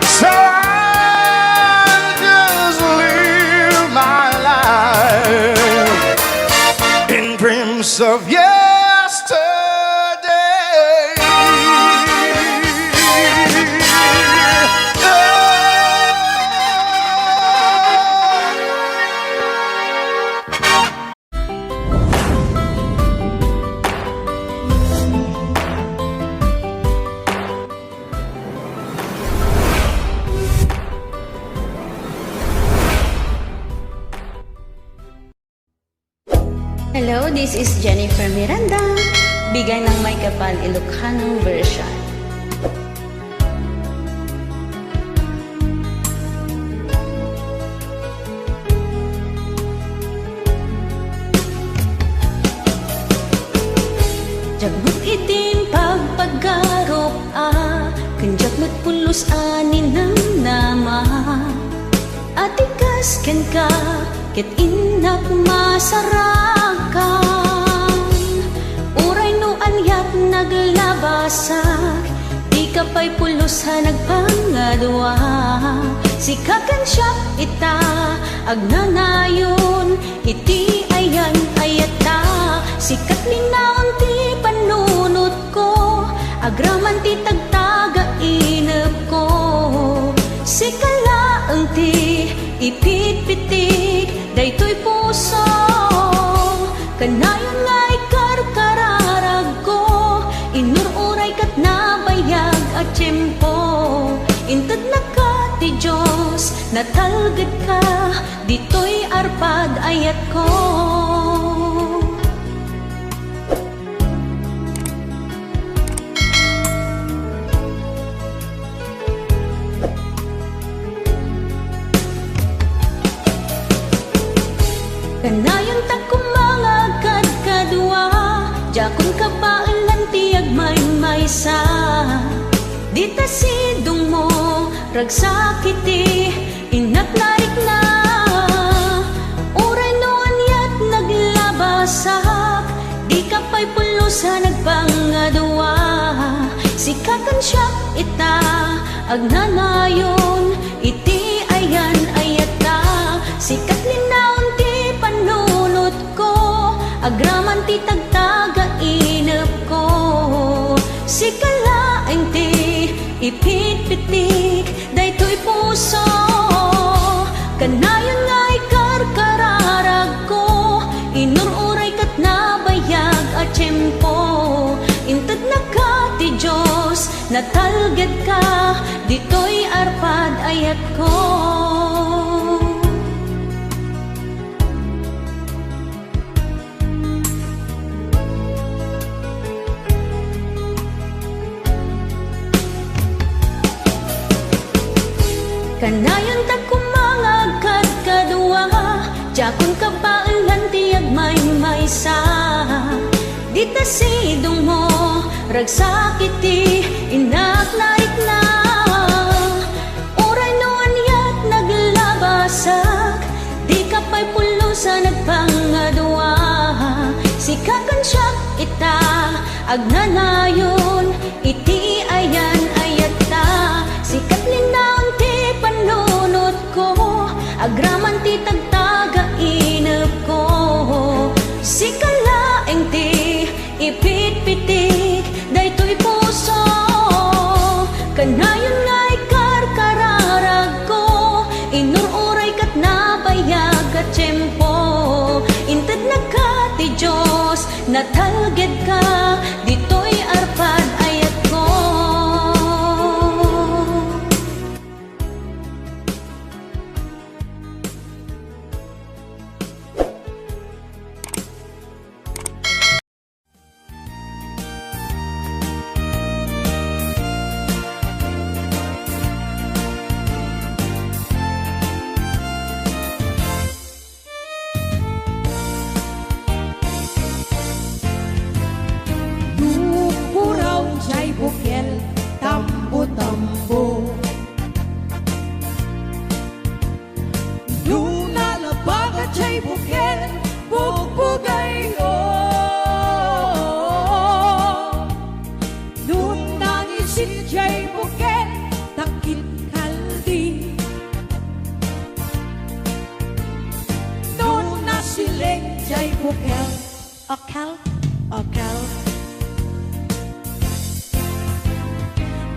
[SPEAKER 8] so I'll just live my life in dreams of yesterday.
[SPEAKER 7] Hello, this is Jennifer Miranda. Bigay ng Maykapal Ilocano version. Jagmut itim pagpagarop kanjak matpulos anin ng nama at ikay ka, ket inak masarakan. Uray no anyat naglabasak, di ka pa'y pulusan nagpangadwa. Sikakan siya ita, agnanayon, iti ayan ayata. Sikat linaon ti panunot ko, agraman ti tagtaga inep ko. Sikalaang ti ipit-pitik, daytoy puso. Kanayon nga'y karkararag ko, inururay kat nabayag at tiyempo. Intad na ka ti Diyos, natalgad ka, dito'y arpad ayat ko. Kanayon tak kumangagad kadwa, jakon kapaalan tiyag may-maysa. Dita sidong mo, ragsak iti, inak narik na. Uray no anyat naglabasak, di ka pa'y pulusan nagpangadwa. Sikakan siya ita, agnanayon, iti ayan ayata. Sikat linaon ti panunot ko, agraman ti tagtaga inep ko. Sikalaeng ti ipit-pitik, daytoy puso. Kanayon nga'y karkararag ko, inururay kat nabayag at tiyempo. Intad na ka ti Diyos, natalgad ka, dito'y arpad ayat ko. Kanayon tak kumangagad kadwa, jakon kapaalan tiyag may-maysa. Dita sidong mo, ragsak iti, inak narik na. Uray no anyat naglabasak, di ka pa'y pulusan nagpangadwa. Sikakan siya ita, agnanayon, iti ayan ayata. Sikat linaon ti panunot ko, agraman ti tagtaga inep ko. Sikalaeng ti ipit-pitik, daytoy puso. Kanayon nga'y karkararag ko, inururay kat nabayag at tiyempo. Intad na ka ti Diyos, natalgad ka, dito'y arpad ayat ko.
[SPEAKER 5] Bukel, tambo-tambo. Nung nalabagat siya'y bukel, bugbugay ko. Nung nangisit siya'y bukel, takit kaldi. Nung nasiling siya'y bukel, akal, akal.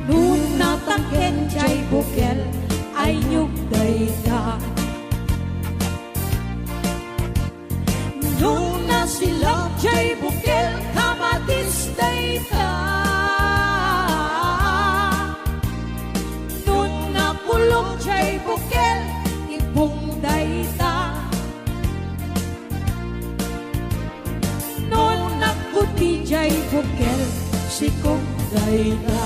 [SPEAKER 5] Nung natangken siya'y bukel, ay nyugday ka. Nung nasilang siya'y bukel, kamatistay ka. Nung nakulong siya'y bukel, ibungday ta. Nung nakuti siya'y bukel, sikungday ta.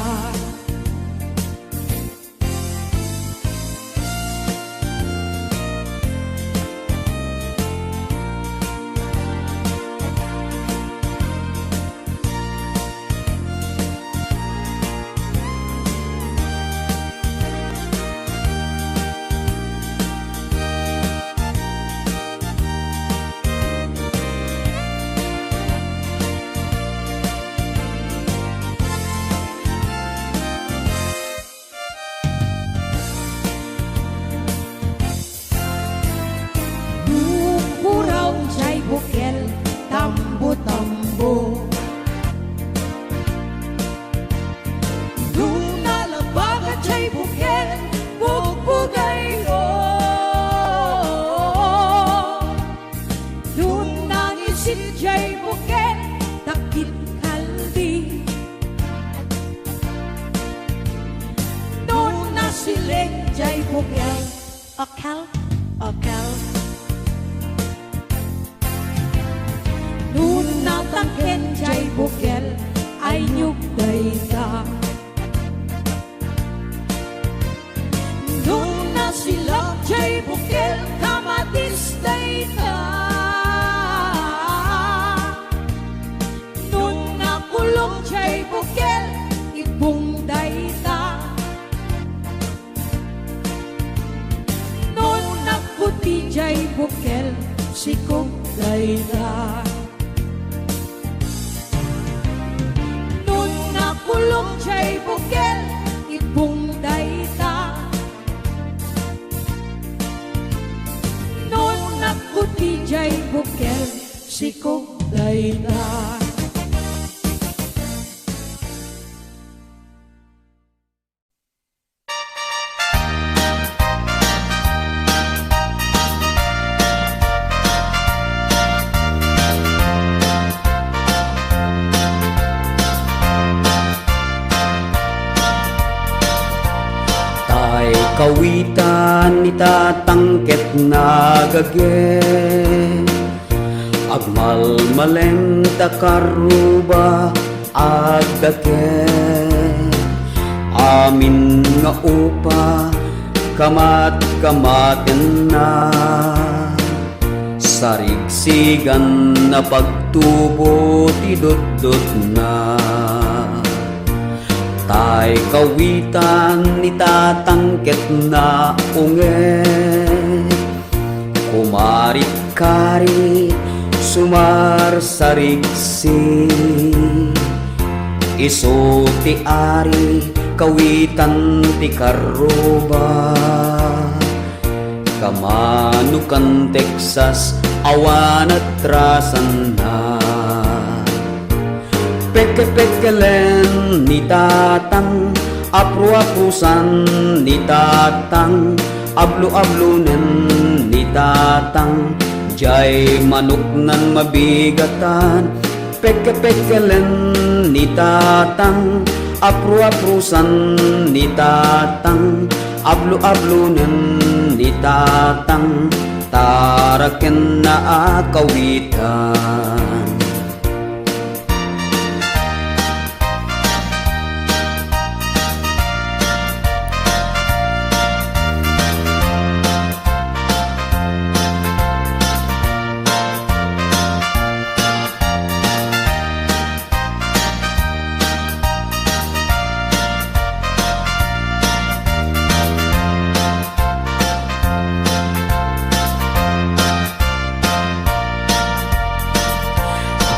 [SPEAKER 5] jay bukel ukel ukel Nun natangken jay bukel ay nyugday ka Nung nasilak jay bukel kamatistay ka Nung nakulong jay bukel ibungday ka Nung naputi jay bukel sikong dayda Nung nakulong jay bukel ibungday ka Nung naputi jay bukel sikong dayda
[SPEAKER 6] Kawitan itatangket nagage Agmalmaleng takaruba agdake Amin nga upa kamat-kamaten na Sarigsigan na pagtubo tidot-dot na Tay kawitan itatangket na unge Kumarit-kari sumarsarigsi Iso ti ari kawitan ti karuba Kamanukan Texas awan at rasan na Peke-pekelen ni tatang Apru-aprusan ni tatang Ablu-ablunen ni tatang Jay manok nan mabigatan Peke-pekelen ni tatang Apru-aprusan ni tatang Ablu-ablunen ni tatang Taraken na kawitan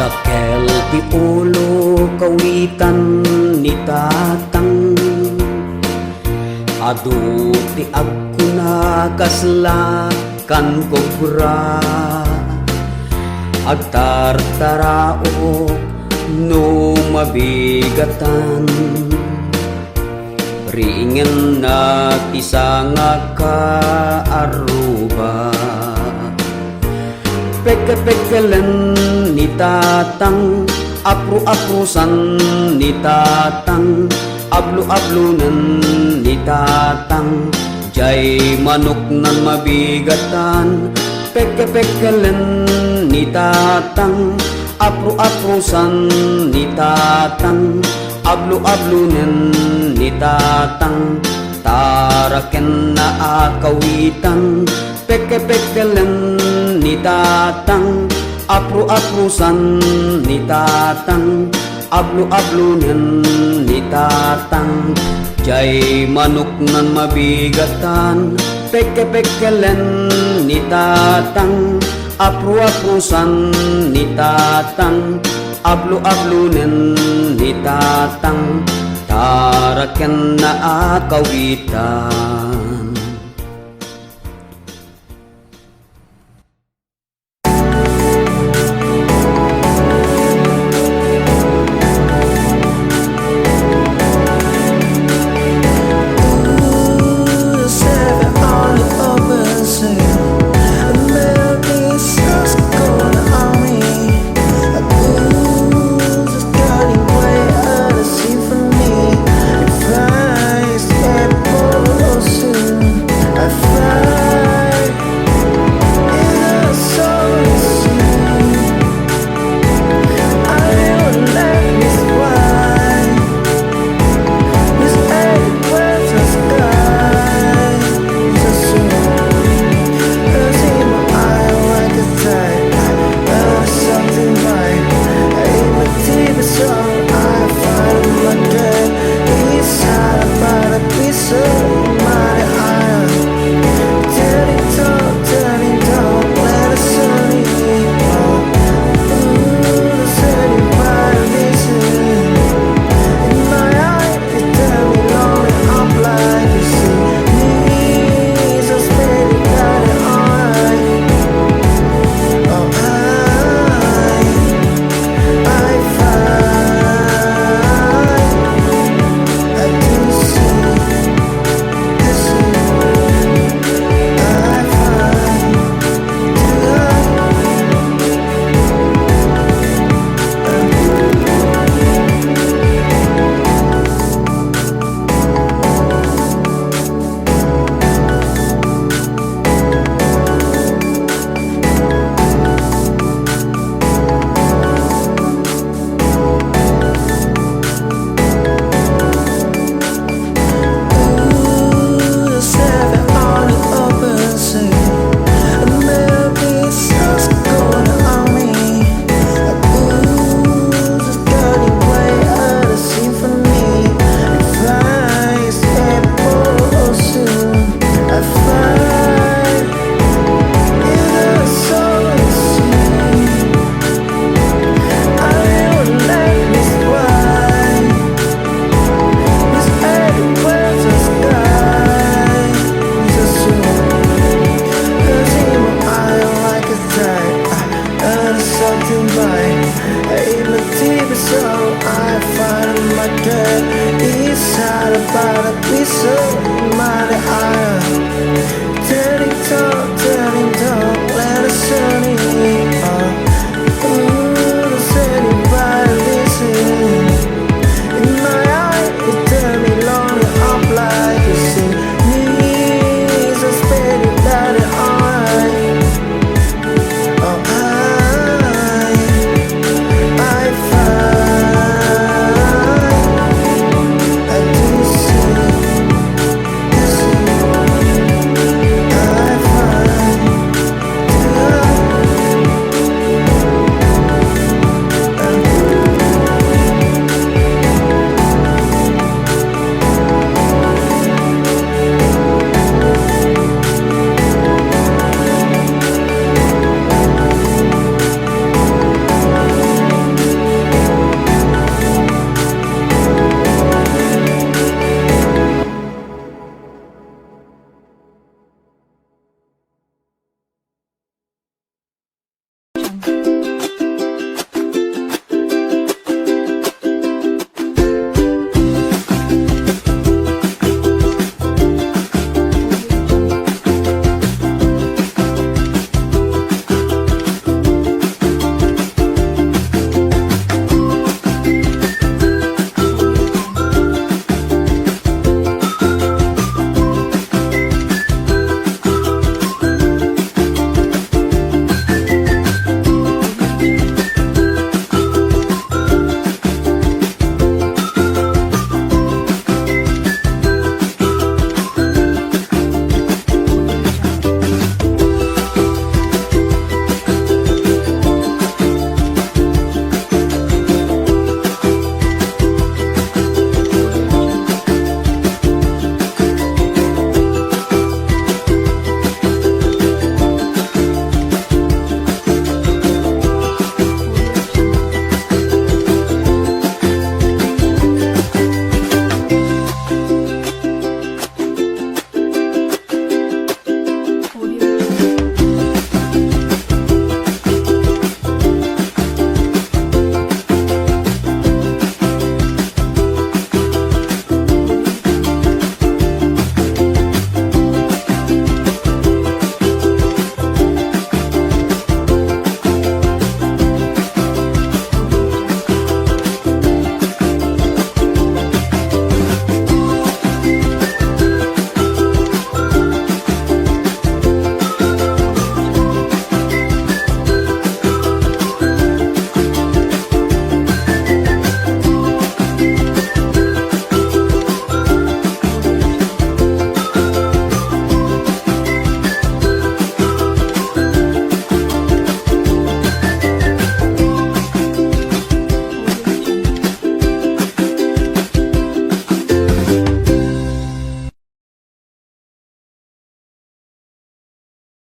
[SPEAKER 6] Dakel ti ulo kawitan ni tatang Adu ti agkuna kaslakan kobra Agtartarao no mabigatan Ringen na tisanga kaaruba Peke-pekelen ni tatang Apru-aprusan ni tatang Ablu-ablunen ni tatang Jay manok nan mabigatan Peke-pekelen ni tatang Apru-aprusan ni tatang Ablu-ablunen ni tatang Taraken na kawitan Peke-pekelen ni tatang Apru-aprusan ni tatang Ablu-ablunen ni tatang Jay manok nan mabigatan Peke-pekelen ni tatang Apru-aprusan ni tatang Ablu-ablunen ni tatang Taraken na kawitan
[SPEAKER 9] Soon
[SPEAKER 6] Isara para piso, mare ara, turning tongue